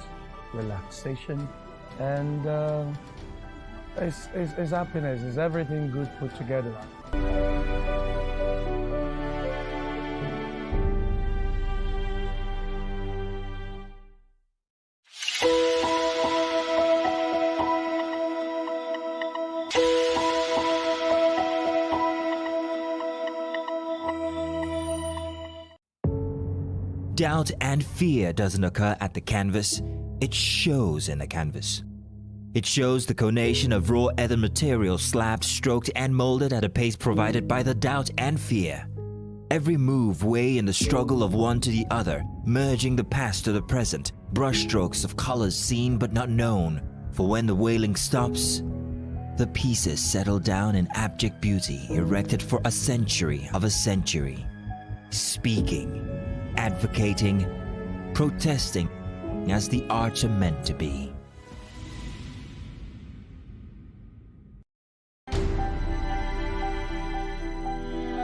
relaxation, and it's happiness. It's everything good put together. Doubt and fear doesn't occur at the canvas, it shows in the canvas. It shows the conation of raw earthen material slabbed, stroked and molded at a pace provided by the doubt and fear. Every move way in the struggle of one to the other, merging the past to the present, brushstrokes of colors seen but not known. For when the wailing stops, the pieces settle down in abject beauty erected for a century of a century. Speaking, advocating, protesting as the arts are meant to be.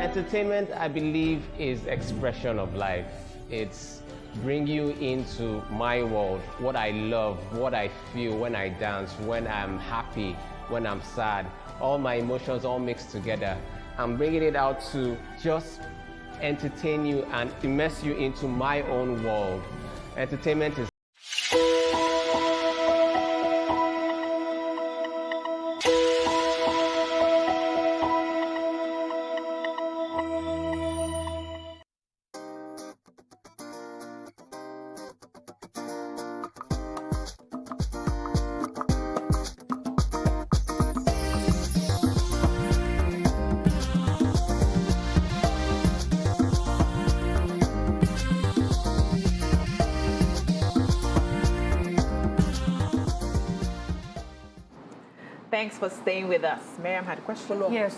Entertainment, I believe, is expression of life. It's bring you into my world, what I love, what I feel when I dance, when I'm happy, when I'm sad, all my emotions all mixed together. I'm bringing it out to just entertain you and immerse you into my own world. Entertainment is Thanks for staying with us. Miriam had a question. Yes.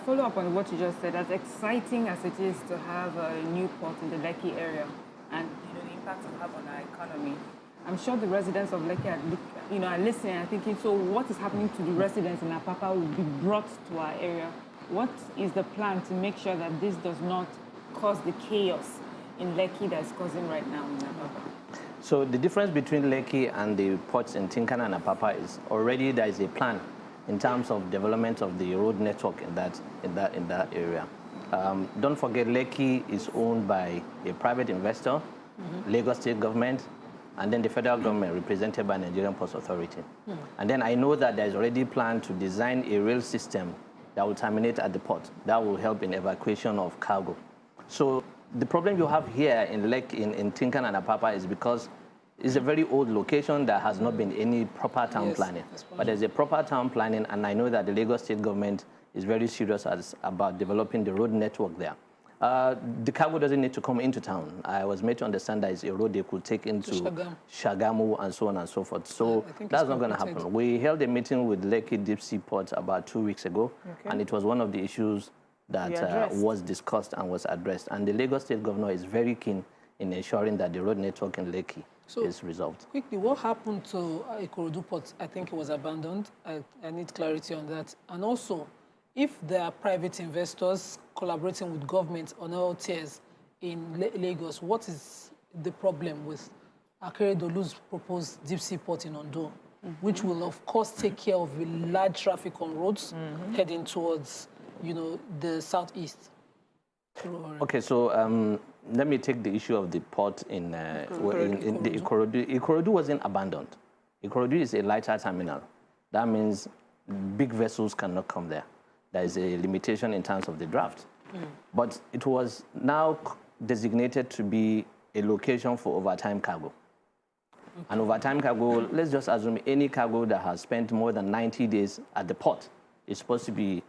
Follow up on what you just said. As exciting as it is to have a new port in the Lekki area and the impact it will have on our economy, I'm sure the residents of Lekki are listening and thinking, so what is happening to the residents in Apapa will be brought to our area. What is the plan to make sure that this does not cause the chaos in Lekki that is causing right now in Apapa? So the difference between Lekki and the ports in Tinkan and Apapa is already there is a plan in terms of development of the road network in that area. Don't forget, Lekki is owned by a private investor, Lagos State government, and then the federal government represented by Nigerian Ports Authority. And then I know that there is already plan to design a rail system that will terminate at the port. That will help in evacuation of cargo. So the problem you have here in Tinkan and Apapa is because it's a very old location that has not been any proper town planning. But there's a proper town planning, and I know that the Lagos State government is very serious about developing the road network there. The cargo doesn't need to come into town. I was made to understand that it's a road they could take into Shagamu and so on and so forth. So that's not going to happen. We held a meeting with Lekki Deep Sea Port about 2 weeks ago, and it was one of the issues that was discussed and was addressed. And the Lagos State governor is very keen in ensuring that the road network in Lekki is resolved. Quickly, what happened to Ikorodu Port? I think it was abandoned. I need clarity on that. And also, if there are private investors collaborating with government on all tiers in Lagos, what is the problem with Akeredolu's proposed deep sea port in Ondo, which will, of course, take care of the large traffic on roads heading towards, the southeast? Okay, so let me take the issue of the port in the Ikorodu. Ikorodu wasn't abandoned. Ikorodu is a lighter terminal. That means big vessels cannot come there. there is a limitation in terms of the draft. But it was now designated to be a location for overtime cargo. And overtime cargo, let's just assume any cargo that has spent more than 90 days at the port is supposed to be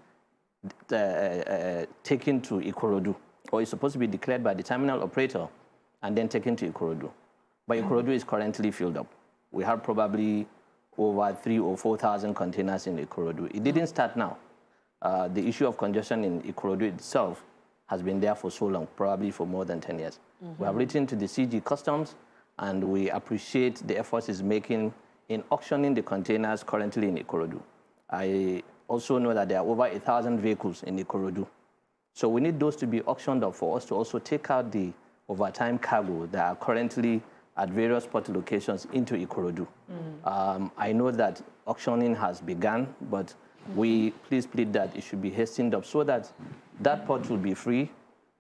taken to Ikorodu, or is supposed to be declared by the terminal operator and then taken to Ikorodu. But Ikorodu is currently filled up. We have probably over 3,000 or 4,000 containers in Ikorodu. It didn't start now. The issue of congestion in Ikorodu itself has been there for so long, probably for more than 10 years. We have written to the CG Customs, and we appreciate the efforts it's making in auctioning the containers currently in Ikorodu. I also know that there are over 1,000 vehicles in Ikorodu. So we need those to be auctioned up for us to also take out the overtime cargo that are currently at various port locations into Ikorodu. I know that auctioning has begun, but we please plead that it should be hastened up so that that port will be free,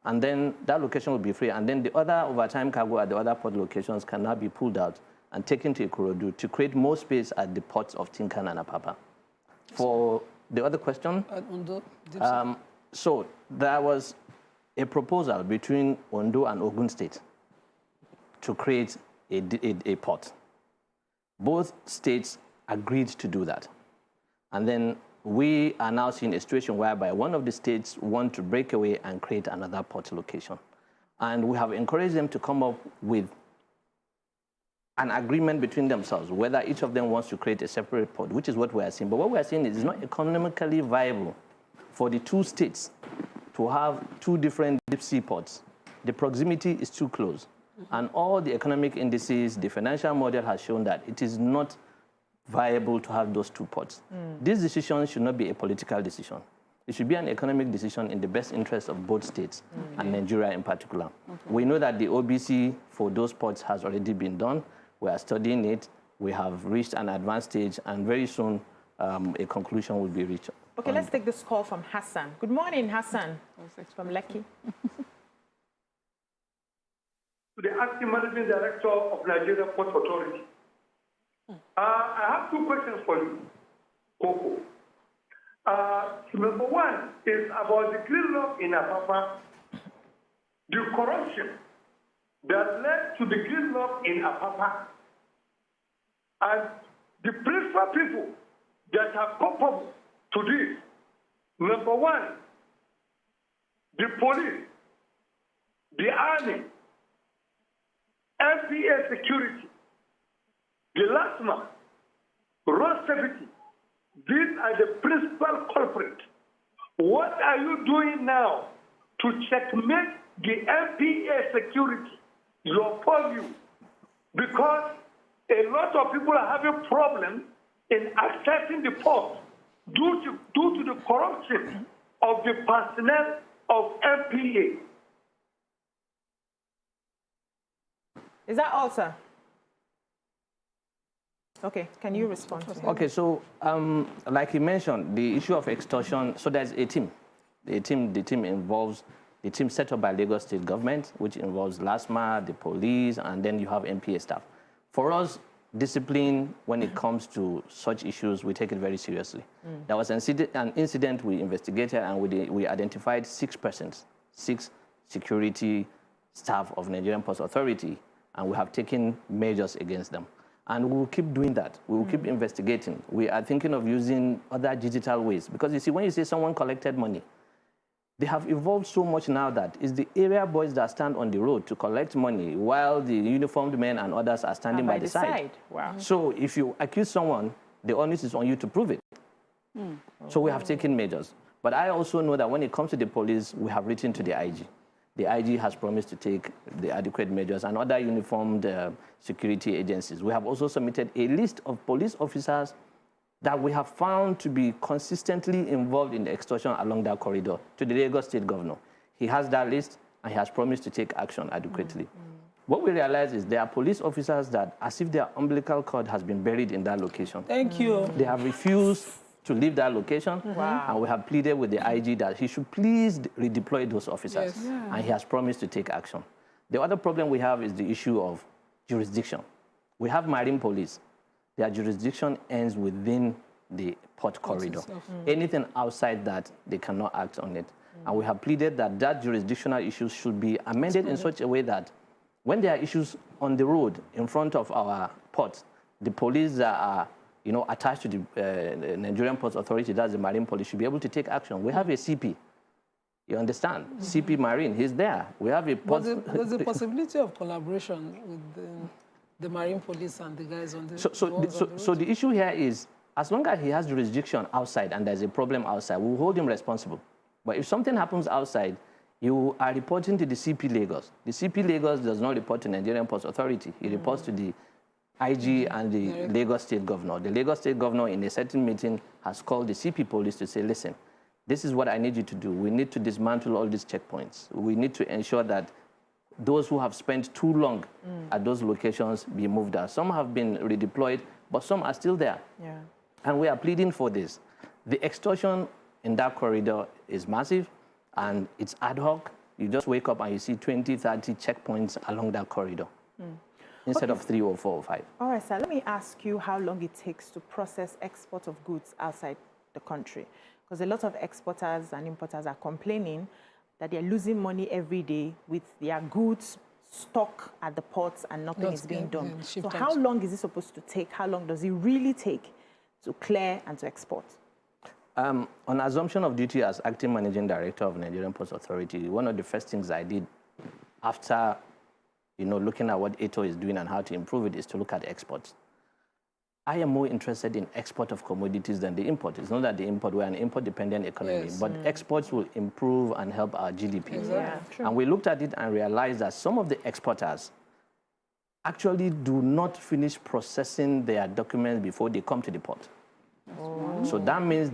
and then that location will be free, and then the other overtime cargo at the other port locations can now be pulled out and taken to Ikorodu to create more space at the ports of Tinkan and Apapa. For the other question, so there was a proposal between Ondo and Ogun State to create a port. Both states agreed to do that. And then we are now seeing a situation whereby one of the states want to break away and create another port location. And we have encouraged them to come up with an agreement between themselves, whether each of them wants to create a separate port, which is what we are seeing. But what we are seeing is it's not economically viable for the two states to have two different deep sea ports. The proximity is too close. And all the economic indices, the financial model has shown that it is not viable to have those two ports. This decision should not be a political decision. It should be an economic decision in the best interest of both states and Nigeria in particular. We know that the OBC for those ports has already been done. We are studying it. We have reached an advanced stage, and very soon a conclusion will be reached. Okay, let's take this call from Hassan. Good morning, Hassan, from Lekki. To the acting managing director of Nigeria Port Authority. I have two questions for you, Coco. Number one is about the gridlock in Apapa, the corruption that led to the gridlock in Apapa, and the principal people that are culpable to this. Number one, the police, the army, NPA security, the LASMA, road safety. These are the principal culprits. What are you doing now to checkmate the NPA security, your purview? Because a lot of people are having problems in accessing the port due to the corruption of the personnel of NPA. Is that all, sir? Okay, can you respond to him? Okay, so like you mentioned, the issue of extortion, so there's a team. The team involves, the team set up by Lagos State government, which involves LASMA, the police, and then you have NPA staff. For us, discipline, when it comes to such issues, we take it very seriously. There was an incident we investigated, and we identified 6 persons, 6 security staff of Nigerian Ports Authority, and we have taken measures against them. And we will keep doing that. We will keep investigating. We are thinking of using other digital ways. Because you see, when you say someone collected money, they have evolved so much now that it's the area boys that stand on the road to collect money while the uniformed men and others are standing by the side. Wow. So if you accuse someone, the onus is on you to prove it. So we have taken measures. But I also know that when it comes to the police, we have written to the IG. The IG has promised to take the adequate measures, and other uniformed security agencies. We have also submitted a list of police officers that we have found to be consistently involved in the extortion along that corridor to the Lagos State governor. He has that list, and he has promised to take action adequately. What we realize is there are police officers that, as if their umbilical cord has been buried in that location. Thank you. They have refused to leave that location, and we have pleaded with the IG that he should please redeploy those officers, and he has promised to take action. The other problem we have is the issue of jurisdiction. We have marine police. Their jurisdiction ends within the port corridor. Anything outside that, they cannot act on it. And we have pleaded that that jurisdictional issues should be amended in such a way that when there are issues on the road in front of our ports, the police that are attached to the Nigerian Ports Authority, that's the Marine Police, should be able to take action. We have a CP. You understand? CP Marine, he's there. We have a port. There's a possibility of collaboration with the Marine Police and the guys on the So the issue here is, as long as he has jurisdiction outside and there's a problem outside, we'll hold him responsible. But if something happens outside, you are reporting to the CP Lagos. The CP Lagos does not report to Nigerian Ports Authority. He reports to the IG and the Lagos State Governor. The Lagos State Governor, in a certain meeting, has called the CP Police to say, listen, this is what I need you to do. We need to dismantle all these checkpoints. We need to ensure that those who have spent too long at those locations be moved out. Some have been redeployed, but some are still there. Yeah. And we are pleading for this. The extortion in that corridor is massive, and it's ad hoc. You just wake up and you see 20, 30 checkpoints along that corridor instead of 3 or 4 or 5. All right, sir. Let me ask you how long it takes to process export of goods outside the country. Because a lot of exporters and importers are complaining that they're losing money every day with their goods stuck at the ports and nothing is being done. So how long is it supposed to take? How long does it really take to clear and to export? On assumption of duty as acting managing director of Nigerian Ports Authority, one of the first things I did after looking at what ATO is doing and how to improve it is to look at exports. I am more interested in export of commodities than the import. It's not that the import, we're an import-dependent economy, but exports will improve and help our GDP. Exactly. And we looked at it and realized that some of the exporters actually do not finish processing their documents before they come to the port. Oh. So that means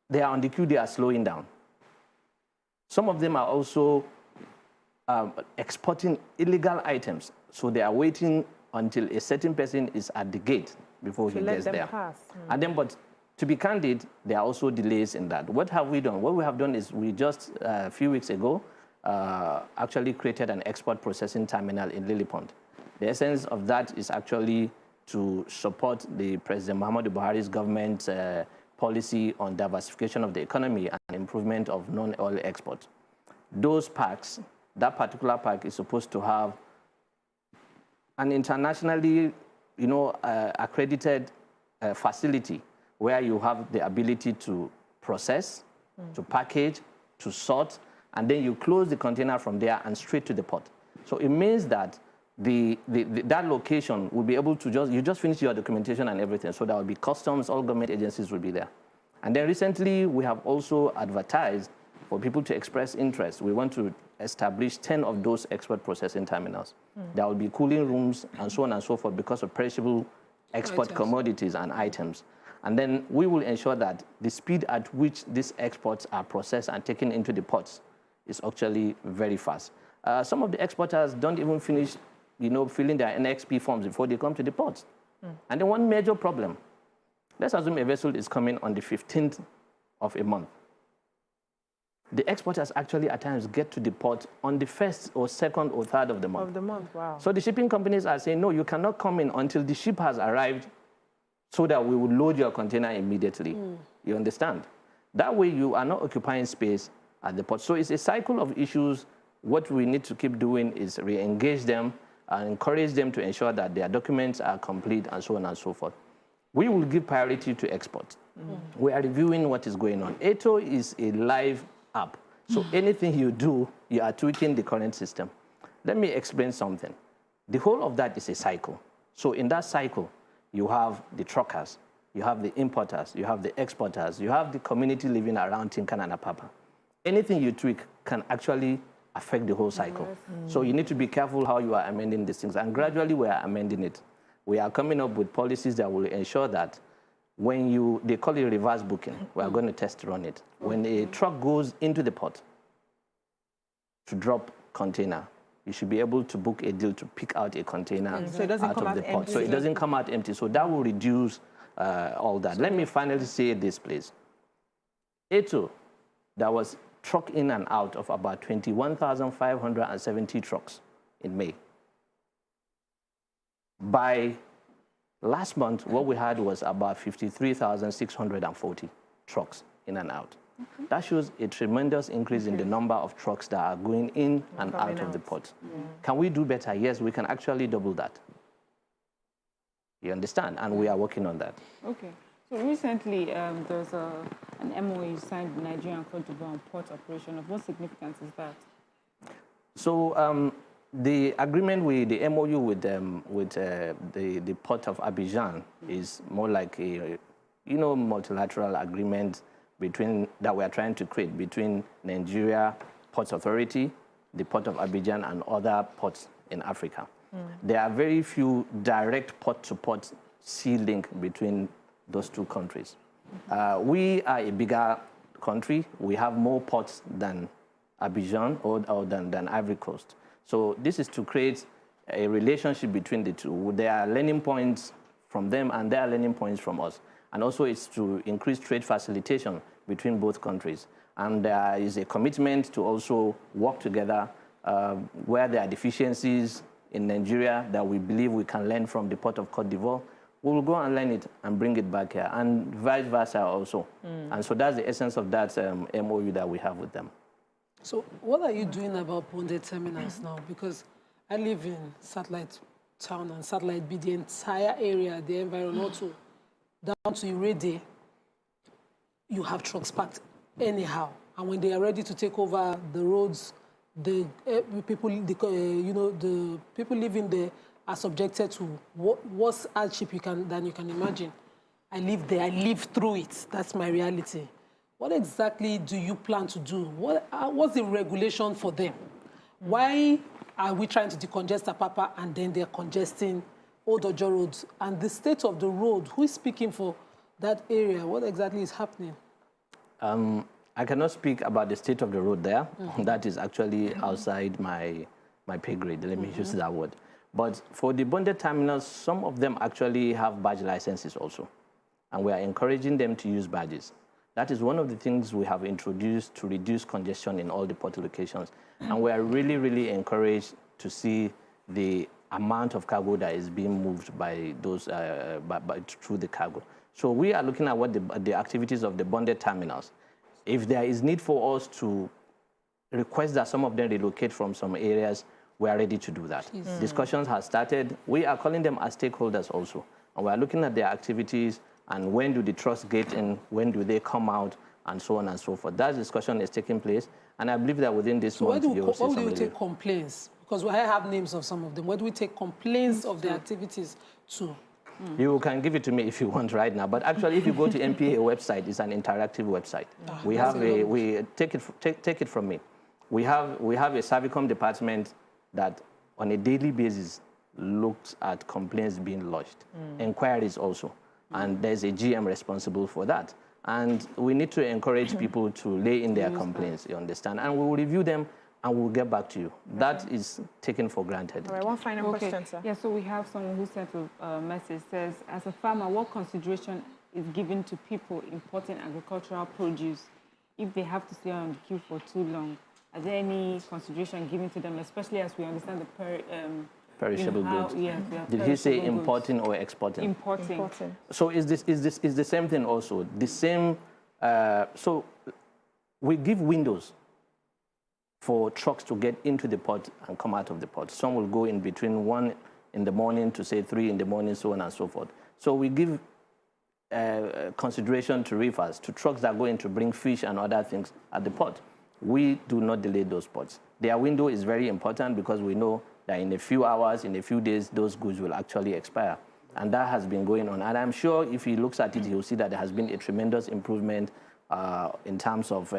they are on the queue, they are slowing down. Some of them are also exporting illegal items. So they are waiting until a certain person is at the gate before he gets there. And then, but to be candid, there are also delays in that. What have we done? What we have done is we just, a few weeks ago, actually created an export processing terminal in Lillipond. The essence of that is actually to support the President Muhammadu Buhari's government policy on diversification of the economy and improvement of non-oil export. Those parks, that particular park is supposed to have an internationally, accredited facility where you have the ability to process, to package, to sort, and then you close the container from there and straight to the port. So it means that that location will be able to you just finish your documentation and everything. So there will be customs, all government agencies will be there. And then recently we have also advertised for people to express interest. We want to establish 10 of those export processing terminals. There will be cooling rooms and so on and so forth because of perishable export commodities and items. And then we will ensure that the speed at which these exports are processed and taken into the ports is actually very fast. Some of the exporters don't even finish, filling their NXP forms before they come to the ports. And then one major problem, let's assume a vessel is coming on the 15th of a month. The exporters actually at times get to the port on the 1st or 2nd or 3rd of the month. Wow. So the shipping companies are saying, no, you cannot come in until the ship has arrived so that we will load your container immediately. You understand? That way you are not occupying space at the port. So it's a cycle of issues. What we need to keep doing is re-engage them and encourage them to ensure that their documents are complete and so on and so forth. We will give priority to export. We are reviewing what is going on. ATO is a live app. So anything you do, you are tweaking the current system. Let me explain something. The whole of that is a cycle. So in that cycle, you have the truckers, you have the importers, you have the exporters, you have the community living around Tinkan and Apapa. Anything you tweak can actually affect the whole cycle. So you need to be careful how you are amending these things. And gradually we are amending it. We are coming up with policies that will ensure that when they call it reverse booking, we are going to test run it. When a truck goes into the port to drop container, you should be able to book a deal to pick out a container so it doesn't out of the port. So it doesn't come out empty. So that will reduce all that. Let me finally say this, please. ATO, there was truck in and out of about 21,570 trucks in May. By Last month, what we had was about 53,640 trucks in and out. That shows a tremendous increase in the number of trucks that are going in and out of the port. Can we do better? Yes, we can actually double that. You understand? And we are working on that. Okay. So recently, there's an MOU signed with Nigeria and Cote d'Ivoire on port operation. Of what significance is that? So the agreement with the MOU with the port of Abidjan is more like a, multilateral agreement that we are trying to create between Nigeria Ports Authority, the port of Abidjan, and other ports in Africa. There are very few direct port-to-port sea link between those two countries. We are a bigger country. We have more ports than Abidjan or than Ivory Coast. So this is to create a relationship between the two. There are learning points from them and there are learning points from us. And also it's to increase trade facilitation between both countries. And there is a commitment to also work together where there are deficiencies in Nigeria that we believe we can learn from the port of Cote d'Ivoire. We will go and learn it and bring it back here, and vice versa also. And so that's the essence of that MOU that we have with them. So what are you doing about bonded terminals now? Because I live in Satellite Town and Satellite B, the entire area, the environmental, down to Irede, you have trucks parked anyhow. And when they are ready to take over the roads, the people living there are subjected to worse hardship than you can imagine. I live there, I live through it. That's my reality. What exactly do you plan to do? What's the regulation for them? Why are we trying to decongest Apapa and then they're congesting Old Ojo roads? And the state of the road, who is speaking for that area? What exactly is happening? I cannot speak about the state of the road there. That is actually outside my pay grade. Let me use that word. But for the bonded terminals, some of them actually have badge licenses also. And we are encouraging them to use badges. That is one of the things we have introduced to reduce congestion in all the port locations. And we are really, really encouraged to see the amount of cargo that is being moved by those through the cargo. So we are looking at what the activities of the bonded terminals. If there is need for us to request that some of them relocate from some areas, we are ready to do that. Discussions have started. We are calling them as stakeholders also. And we are looking at their activities and when do the trucks get in, when do they come out, and so on and so forth. That discussion is taking place. And I believe that within this month, you will see some. Where do you take complaints? Because I have names of some of them. Where do we take complaints of their activities to? You can give it to me if you want right now. But actually, if you go to NPA website, it's an interactive website. Take it from me. We have a Servicom department that on a daily basis looks at complaints being lodged, inquiries also. And there's a GM responsible for that. And we need to encourage people to lay in their complaints, you understand? And we will review them and we'll get back to you. That is taken for granted. All right, one final question, sir. Yeah, so we have someone who sent a message, says, as a farmer, what consideration is given to people importing agricultural produce if they have to stay on the queue for too long? Are there any consideration given to them, especially as we understand the perishable goods? Yeah, did he say importing or exporting? Importing. So is the same thing also? The same. So we give windows for trucks to get into the port and come out of the port. Some will go in between 1 in the morning to say 3 in the morning, so on and so forth. So we give consideration to reefers, to trucks that are going to bring fish and other things at the port. We do not delay those ports. Their window is very important because we know that in a few hours, in a few days, those goods will actually expire. And that has been going on. And I'm sure if he looks at it, he'll see that there has been a tremendous improvement in terms of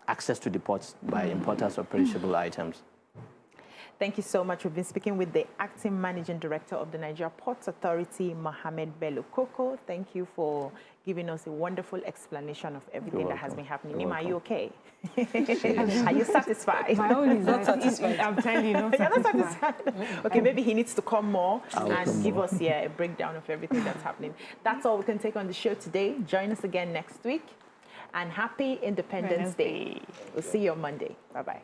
access to the ports by importers of perishable items. Thank you so much. We've been speaking with the Acting Managing Director of the Nigeria Ports Authority, Mohammed Bello Koko. Thank you for giving us a wonderful explanation of everything that has been happening. Nima, are you okay? Are you satisfied? My own is not satisfied. I'm telling you, not satisfied. Okay, maybe he needs to come more and give us a breakdown of everything that's happening. That's all we can take on the show today. Join us again next week. And happy Independence Day. We'll see you on Monday. Bye-bye.